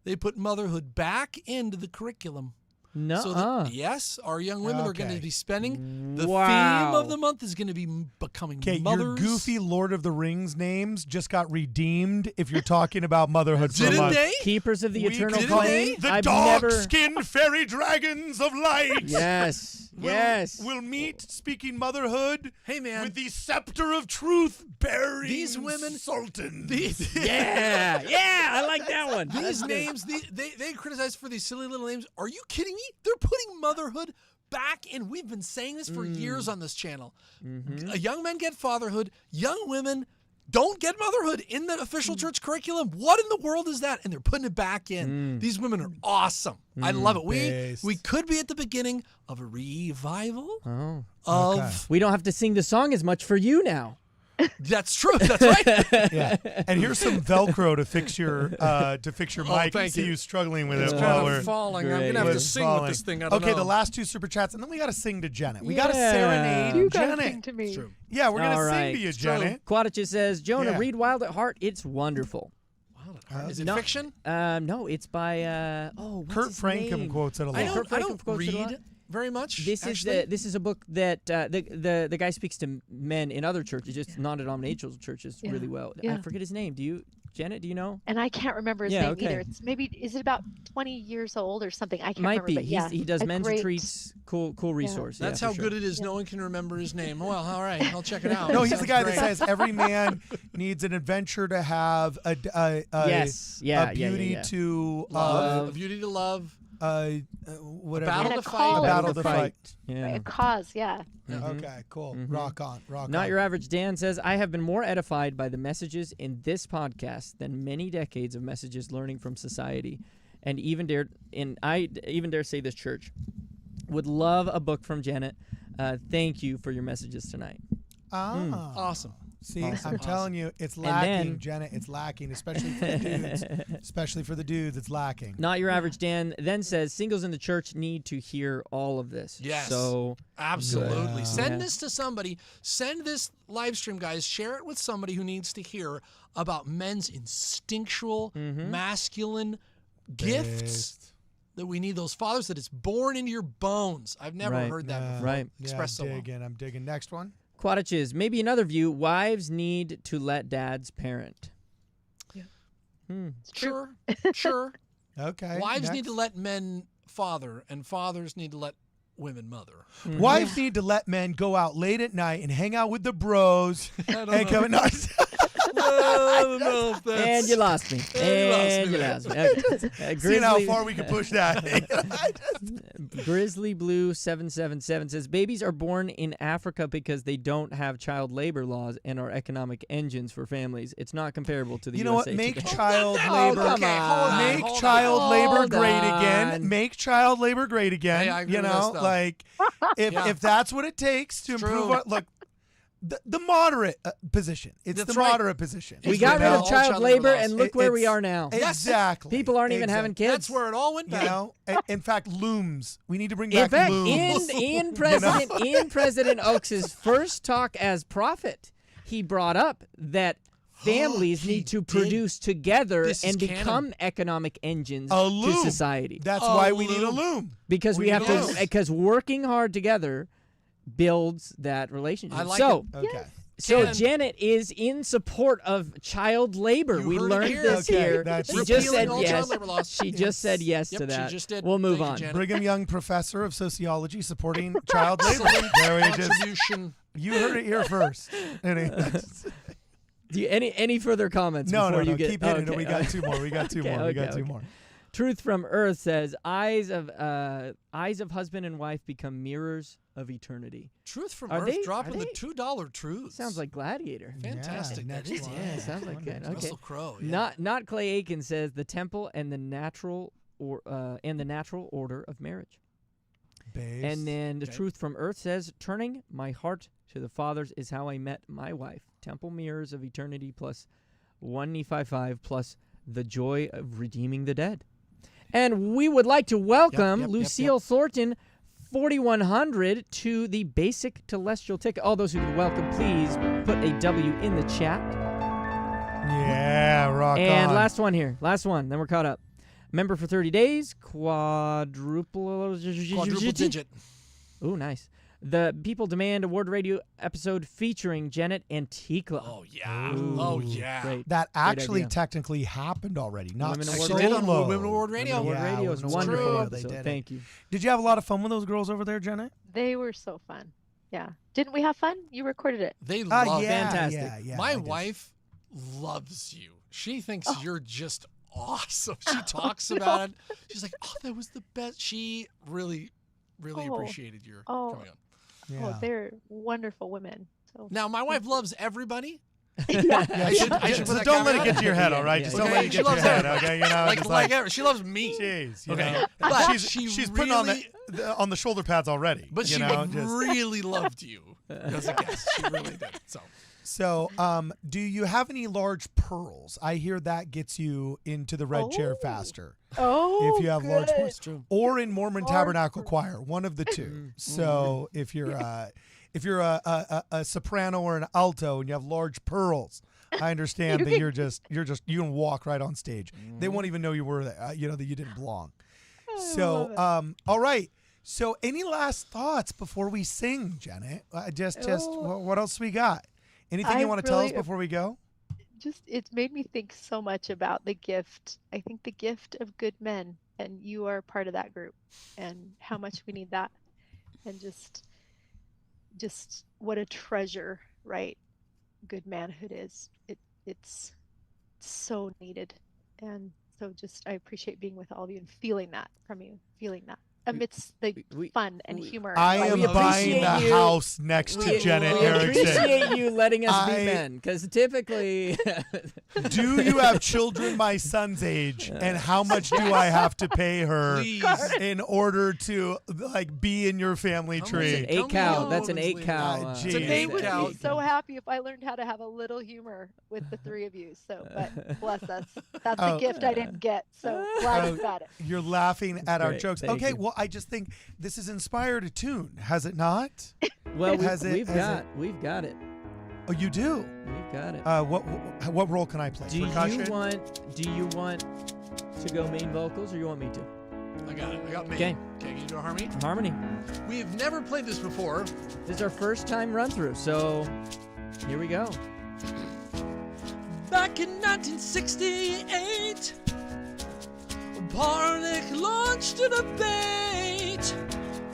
They put motherhood back into the curriculum. No. So yes, our young women are going to be spending. The theme of the month is going to be becoming mothers. Your goofy Lord of the Rings names just got redeemed if you're talking about motherhood for a month. They? Keepers of the Eternal Flame. The I've dark-skinned fairy dragons of light. Yes. will meet, speaking motherhood, Hey, man. with the scepter of truth bearing These women- sultan. Yeah, I like that one. These names, they criticize for these silly little names. Are you kidding me? They're putting motherhood back in. We've been saying this for years on this channel. Young men get fatherhood. Young women don't get motherhood in the official church curriculum. What in the world is that? And they're putting it back in. These women are awesome. I love it. We could be at the beginning of a revival of... We don't have to sing the song as much for you now. That's true. That's right. Yeah, and here's some Velcro to fix your mic. thank See you. you struggling with It's it kind while of we're falling. I'm Great. going to have to it's sing falling. with this thing. I don't Okay, know. the last two super chats, and then we got to sing to Jenet. We got to Yeah. serenade You gotta sing Jenet. to me. True. Yeah, we're gonna All sing right. to you, It's true. Jenet. Quadacha says, Jonah, Yeah. read Wild at Heart. It's wonderful. Is it No. fiction? No, it's by what's Kurt his Frankham name? quotes it a lot. I Kurt don't Franklin quotes it a lot. read very much. This actually. is a book that the guy speaks to men in other churches, just non-denominational churches, Yeah. really well. I Yeah. forget his name. Do you, Janet? Do you know? And I can't remember his Yeah, name okay. either. It's maybe, is it about 20 years old or something? I can't Might remember. be. But yeah, He does a men's great- retreats. Cool resource. That's yeah, how for good sure. it is. No one can remember his name. Well, all right. I'll check it out. No, he's the Sounds guy great. that says every man needs an adventure to have a Yes. Yeah. a beauty yeah. to Love. A beauty to love. whatever. battle And to a fight. cause. A battle to fight. Yeah. A cause, yeah. Okay, cool. Rock on. Not Your Average Dan says, I have been more edified by the messages in this podcast than many decades of messages learning from society. And I even dare say this church. Would love a book from Janet. Thank you for your messages tonight. Awesome. See, Awesome. I'm telling you, it's And lacking, then- Janet. It's lacking, especially for the dudes. Especially for the dudes, it's lacking. Not Your Average Dan then says, singles in the church need to hear all of this. Yes. So Absolutely. Yeah. Send Yeah. this to somebody. Send this live stream, guys. Share it with somebody who needs to hear about men's instinctual, masculine gifts. Based. That we need those fathers, that it's born into your bones. I've never Right. heard that Yeah. before. Right. Expressed so well. I'm digging. Next one. Quadaches, maybe another view, wives need to let dads parent. Yeah. It's true. Sure. Okay. Wives next. need to let men father, and fathers need to let women mother. Wives need to let men go out late at night and hang out with the bros and come and And you lost me. And you lost me. Okay. seeing how far we can push that. Grizzly Blue 777 says babies are born in Africa because they don't have child labor laws and are economic engines for families. It's not comparable to the You know what? USA Make today. child No, labor. okay, hold on, Make hold on. child labor Hold great on. again. Make child labor great again. Hey, I agree you with know, this, though. like Yeah. if that's what it takes to It's improve true. our look. The moderate position. It's That's the right. moderate position. We It's got rid rebel. of All child child labor labor, laws. and look where we It's- are now. Exactly. People aren't even having kids. That's where it all went You back. know, in fact, looms. We need to bring In back fact, looms. in President Oaks' first talk as prophet, he brought up that families He need to did. produce together This is and canon. become economic engines A to loom. society. That's A why we need a loom. loom. Because we We have need to, those. because working hard together builds that relationship. I like so, it. Okay. so Canon. Janet is in support of child labor. You we heard it learned here. this Okay, here. that's She true. just Repealing said all yes. child labor laws. She just said yes Yep, to she that. just did. We'll move Thank you, on. Janet. Brigham Young professor of sociology supporting child labor. There we just, Contribution. you heard it here first. Anyways. Do you, any further comments No, before no, you get? keep hitting okay, it. We got two more. We got two Okay, more. We okay, got two okay. more. Truth from Earth says eyes of husband and wife become mirrors of eternity. Truth from Are Earth they- dropping are the they? $2 truths. Sounds like Gladiator. Fantastic. Yeah, That next is. one. Yeah, sounds like good. Okay. Russell Crowe. Yeah. Not Clay Aiken says the temple and the natural order of marriage. Base. And then the Okay. Truth from Earth says turning my heart to the fathers is how I met my wife. Temple mirrors of eternity plus 1 Nephi 5 plus the joy of redeeming the dead. And we would like to welcome yep, Lucille Thornton, 4100, to the basic telestial ticket. All those who can welcome, please put a W in the chat. Yeah, rock And on. last one here. Last one. Then we're caught up. Member for 30 days. Quadruple Quadruple digit. Ooh, nice. The People Demand Award Radio episode featuring Jenet and Tikla. Oh yeah. Ooh, Oh yeah. Great. That actually idea. technically happened already. Not Women Award Actually did on solo. Women Award Radio. Women Award Yeah, Radio is Women Award wonderful Radio, they episode. did it. Thank you. Did you have a lot of fun with those girls over there, Jenet? They were so fun. Yeah. Didn't we have fun? You recorded it. They love yeah, Fantastic. Yeah, My I did. wife loves you. She thinks Oh. you're just awesome. She talks about it. She's like, "Oh, that was the best." She really Oh. appreciated your Oh. coming on. Yeah. Oh, they're wonderful women. So Now, my wife loves everybody. yeah. I should put that don't let it caveat get to your head, Yeah, all right? yeah, Just yeah. don't let it She get to your loves head, everybody. okay? You know, Like, just like ever. She loves me. jeez, you Okay. know. But She's putting on really- on the shoulder pads already. But you she know, just. really loved you as a guest. She really did. So, do you have any large pearls? I hear that gets you into the red chair Oh. faster. Oh, If you have large good. pearls, or in Mormon Large Tabernacle pearls. Choir, one of the two. So, if you're a soprano or an alto and you have large pearls, I understand that you can walk right on stage. They won't even know you were there. That you didn't belong. So, all right. So, any last thoughts before we sing, Jenet? What else we got? Anything you I want to tell us really- before we go? It's made me think so much about the gift. I think the gift of good men, and you are part of that group, and how much we need that, and just what a treasure, right? Good manhood is. It's so needed, and so I appreciate being with all of you and feeling that from you, feeling that amidst the fun and humor. I and am we light. buying the appreciate you. house next to Jenet we Erickson. appreciate you letting us I- be men, because typically, Do you have children my son's age, and how much do I have to pay her Please. in order to be in your family How much tree? is it? Tell me how That's an women's 8 league cow. is. It's an Jeez. They eight would cow. be so happy if I learned how to have a little humor with the three of you. So, but bless us. That's a Oh. gift I didn't get. So glad you got it. You're laughing at our Great, jokes. thank Okay, you. well, I just think this has inspired a tune, has it not? well, Has it- we've has got it. Oh, you do. We've got it. What role can I play? Do Percussion? you want to go main vocals, or you want me to? I got it. I got me. Okay. Can you do a harmony? Harmony. We have never played this before. This is our first time run through, so here we go. Back in 1968, Ehrlich launched a debate.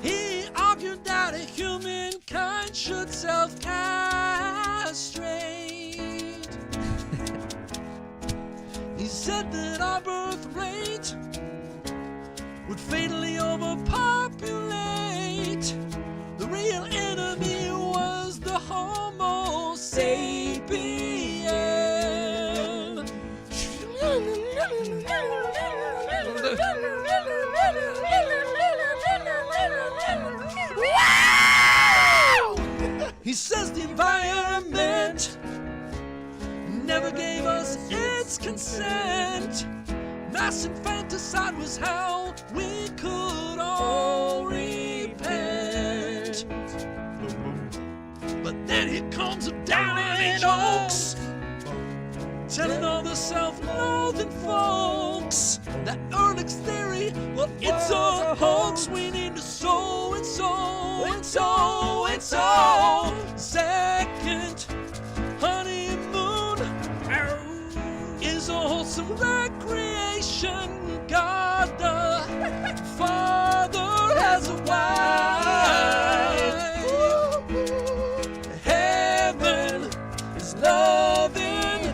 He argued that humankind should self-castrate. He said that our birth rate would fatally overpopulate. The real enemy was the Homo sapien. He says the environment never gave us its consent. Mass infanticide was how we could all repent. But then here comes a down in Oaks, telling all the self-loathing folks that Ehrlich's theory, well, it's a hoax. We need to sow and sow and sow and sow. Second honeymoon is a wholesome recreation. God the Father has a wife. Heaven is loving.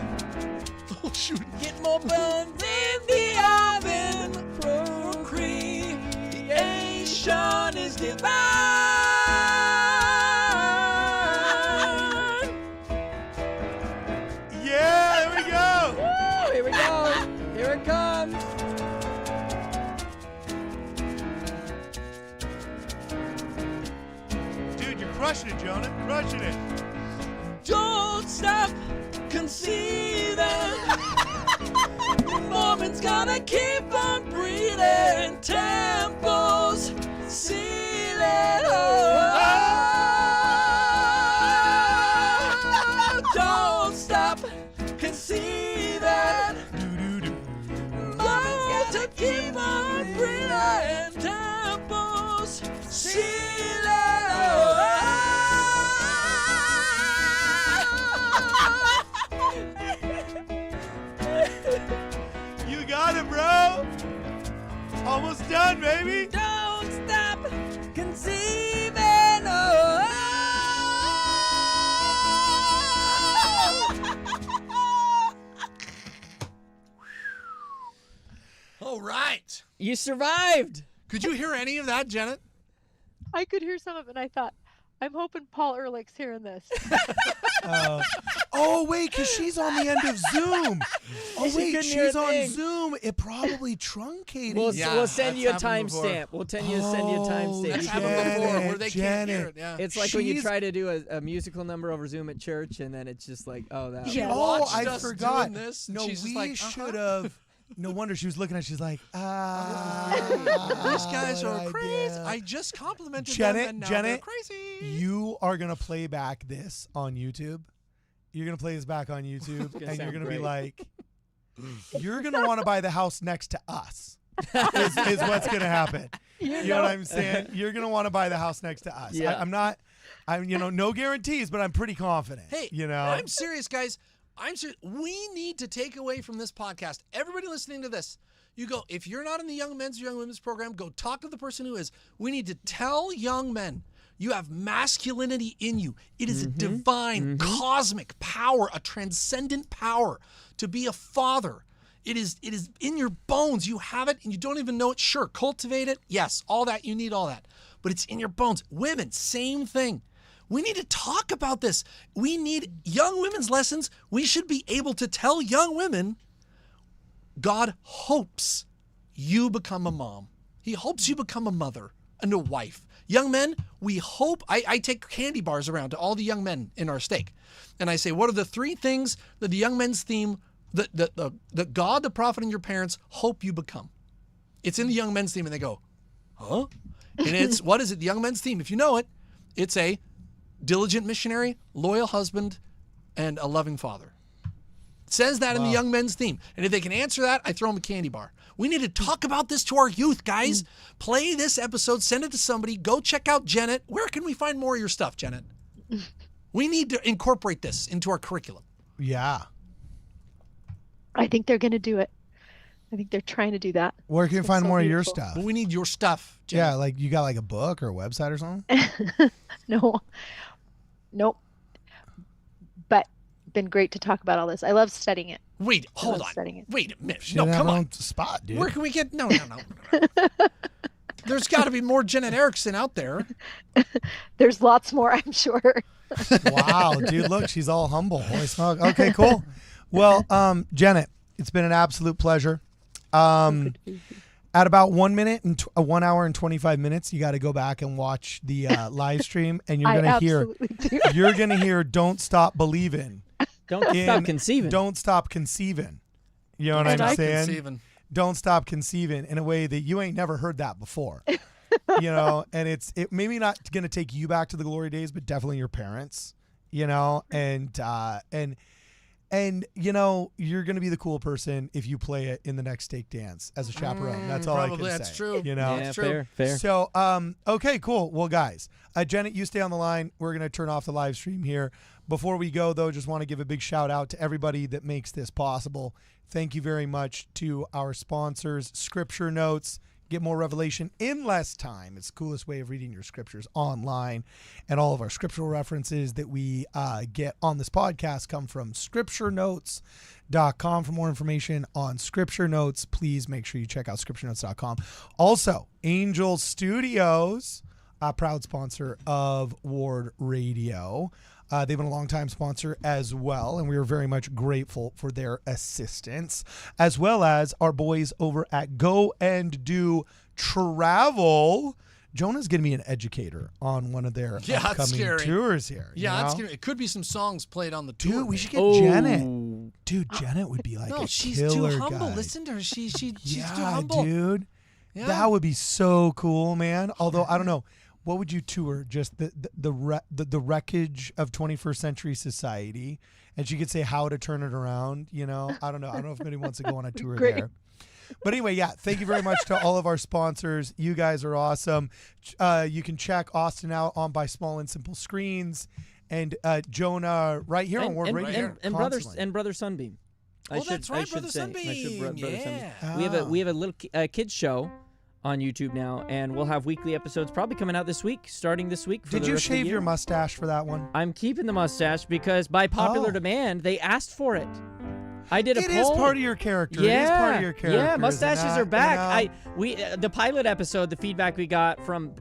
Oh shoot! Get more bun in the oven. Procreation is divine. Yeah, there we go. Woo, here we go. Here it comes. Dude, you're crushing it, Jonah. Crushing it. Don't stop conceiving. Mormons gotta keep on breeding. Temples sealing. Oh, don't stop conceiving. Mormons gotta keep on breeding. Temples sealing. Almost done, baby. Don't stop conceiving. Oh. All right. You survived. Could you hear any of that, Jenet? I could hear some of it, and I thought, I'm hoping Paul Ehrlich's hearing this. Oh, wait, because she's on the end of Zoom. Oh, She wait, couldn't hear a she's on thing. Zoom. It probably truncated. We'll Yeah, send you a that's happened before. timestamp. We'll send you a timestamp. That's Janet, happened before where they can't hear Janet. it. Yeah. It's like when you She's- try to do a musical number over Zoom at church, and then it's just like, oh, that. Yeah. Oh, watched I us forgot. doing this, and No, she's just we like, should have. No wonder she was looking at. She's like, These guys what are I crazy. did. I just complimented Jenet, them, and now they're Jenet, crazy. You are gonna play back this on YouTube. You're gonna play this back on YouTube, gonna and you're sound gonna be great. like, you're gonna want to buy the house next to us. is what's gonna happen. You know what I'm saying? You're gonna want to buy the house next to us. Yeah. I'm no guarantees, but I'm pretty confident. Hey, you know, I'm serious, guys. I'm serious. We need to take away from this podcast, everybody listening to this, you go, if you're not in the young men's or young women's program, go talk to the person who is. We need to tell young men, you have masculinity in you. It is a divine, cosmic power, a transcendent power to be a father. It is in your bones. You have it and you don't even know it. Sure, cultivate it. Yes, all that. You need all that. But it's in your bones. Women, same thing. We need to talk about this. We need young women's lessons. We should be able to tell young women, God hopes you become a mom. He hopes you become a mother and a wife. Young men, we hope, I take candy bars around to all the young men in our stake. And I say, what are the 3 things that the young men's theme, that God, the prophet, and your parents hope you become? It's in the young men's theme, and they go, huh? And it's, what is it? The young men's theme. If you know it, it's a diligent missionary, loyal husband, and a loving father. It says that in the young men's theme. And if they can answer that, I throw them a candy bar. We need to talk about this to our youth, guys. Play this episode, send it to somebody. Go check out Jenet. Where can we find more of your stuff, Jenet? We need to incorporate this into our curriculum. yeah. I think they're going to do it. I think they're trying to do that. Where can you It's find so more of your beautiful. stuff? But we need your stuff, Jenet. Yeah, like you got like a book or a website or something. No, nope. But been great to talk about all this. I love studying it. Wait, hold love on. studying it. Wait a minute. Should No, have come our on. own spot, dude. Where can we get? No. There's got to be more Jenet Erickson out there. There's lots more, I'm sure. Wow, dude, look, she's all humble. Holy smoke. Okay, cool. Well, Jenet, it's been an absolute pleasure. At about 1 minute and 1 hour and 25 minutes, you got to go back and watch the live stream, and you're I gonna hear, absolutely do. you're gonna hear, "Don't stop believing." Don't stop conceiving. Don't stop conceiving. You know what And I'm I- saying? Conceiving. Don't stop conceiving in a way that you ain't never heard that before. You know, and it maybe not gonna take you back to the glory days, but definitely your parents. You know, and you know, you're gonna be the cool person if you play it in the next stake dance as a chaperone. That's all Probably, I can say. that's true. You know. Yeah, It's true. fair. So, okay, cool. Well, guys, Jenet, you stay on the line. We're going to turn off the live stream here. Before we go, though, just want to give a big shout out to everybody that makes this possible. Thank you very much to our sponsors, Scripture Notes. Get more revelation in less time. It's the coolest way of reading your scriptures online. And all of our scriptural references that we get on this podcast come from scripturenotes.com. For more information on Scripture Notes, please make sure you check out scripturenotes.com. Also, Angel Studios, a proud sponsor of Ward Radio. They've been a longtime sponsor as well, and we are very much grateful for their assistance, as well as our boys over at Go and Do Travel. Jonah's going to be an educator on one of their Yeah, that's upcoming scary. tours here. Yeah, you know? that's scary. It could be some songs played on the tour. Dude, we maybe. should get Jenet. Oh, Dude, Jenet would be like No, a she's killer too humble. guy. Listen to her. She's too Yeah, humble. dude. Yeah. That would be so cool, man. Although I don't know, what would you tour? Just the wreckage of 21st century society, and she could say how to turn it around. You know, I don't know. I don't know if anybody wants to go on a tour Great. there. But anyway, yeah, thank you very much to all of our sponsors. You guys are awesome. You can check Austin out on By Small and Simple Screens, and Jonah right here on Word Radio. Brother Sunbeam. Oh, that's right, Brother say. Sunbeam. Brother Sunbeam. Yeah. We have a little kids show on YouTube now, and we'll have weekly episodes probably coming out this week, starting this week. For Did the you rest of the shave year. your mustache for that one? I'm keeping the mustache because by popular demand, they asked for it. I did a It poll. is part of your character. Yeah, It is part of your character. yeah. isn't Mustaches it? are back. You know? The pilot episode, the feedback we got from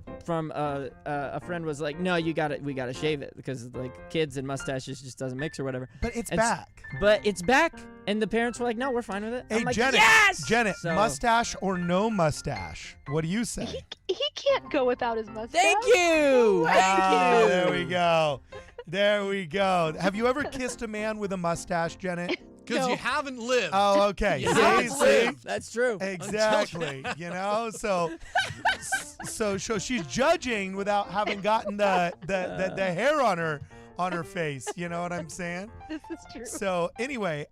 a friend was like, no, we got to shave it because like kids and mustaches just doesn't mix or whatever. But it's And s- back. But it's back, and the parents were like, no, we're fine with it. Hey, I'm like, Jenet, yes. Jenet, So- mustache or no mustache? What do you say? He can't go without his mustache. Thank you. Ah, Thank you. there we go. There we go. Have you ever kissed a man with a mustache, Janet? Because No. you haven't lived. Oh, okay. You See, haven't see? lived. That's true. Exactly. You know, so she's judging without having gotten the hair on her face. You know what I'm saying? This is true. So anyway,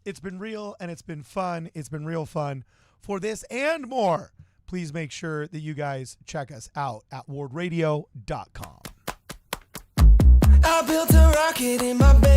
it's been real and it's been fun. It's been real fun. For this and more, please make sure that you guys check us out at wardradio.com. I built a rocket in my bay.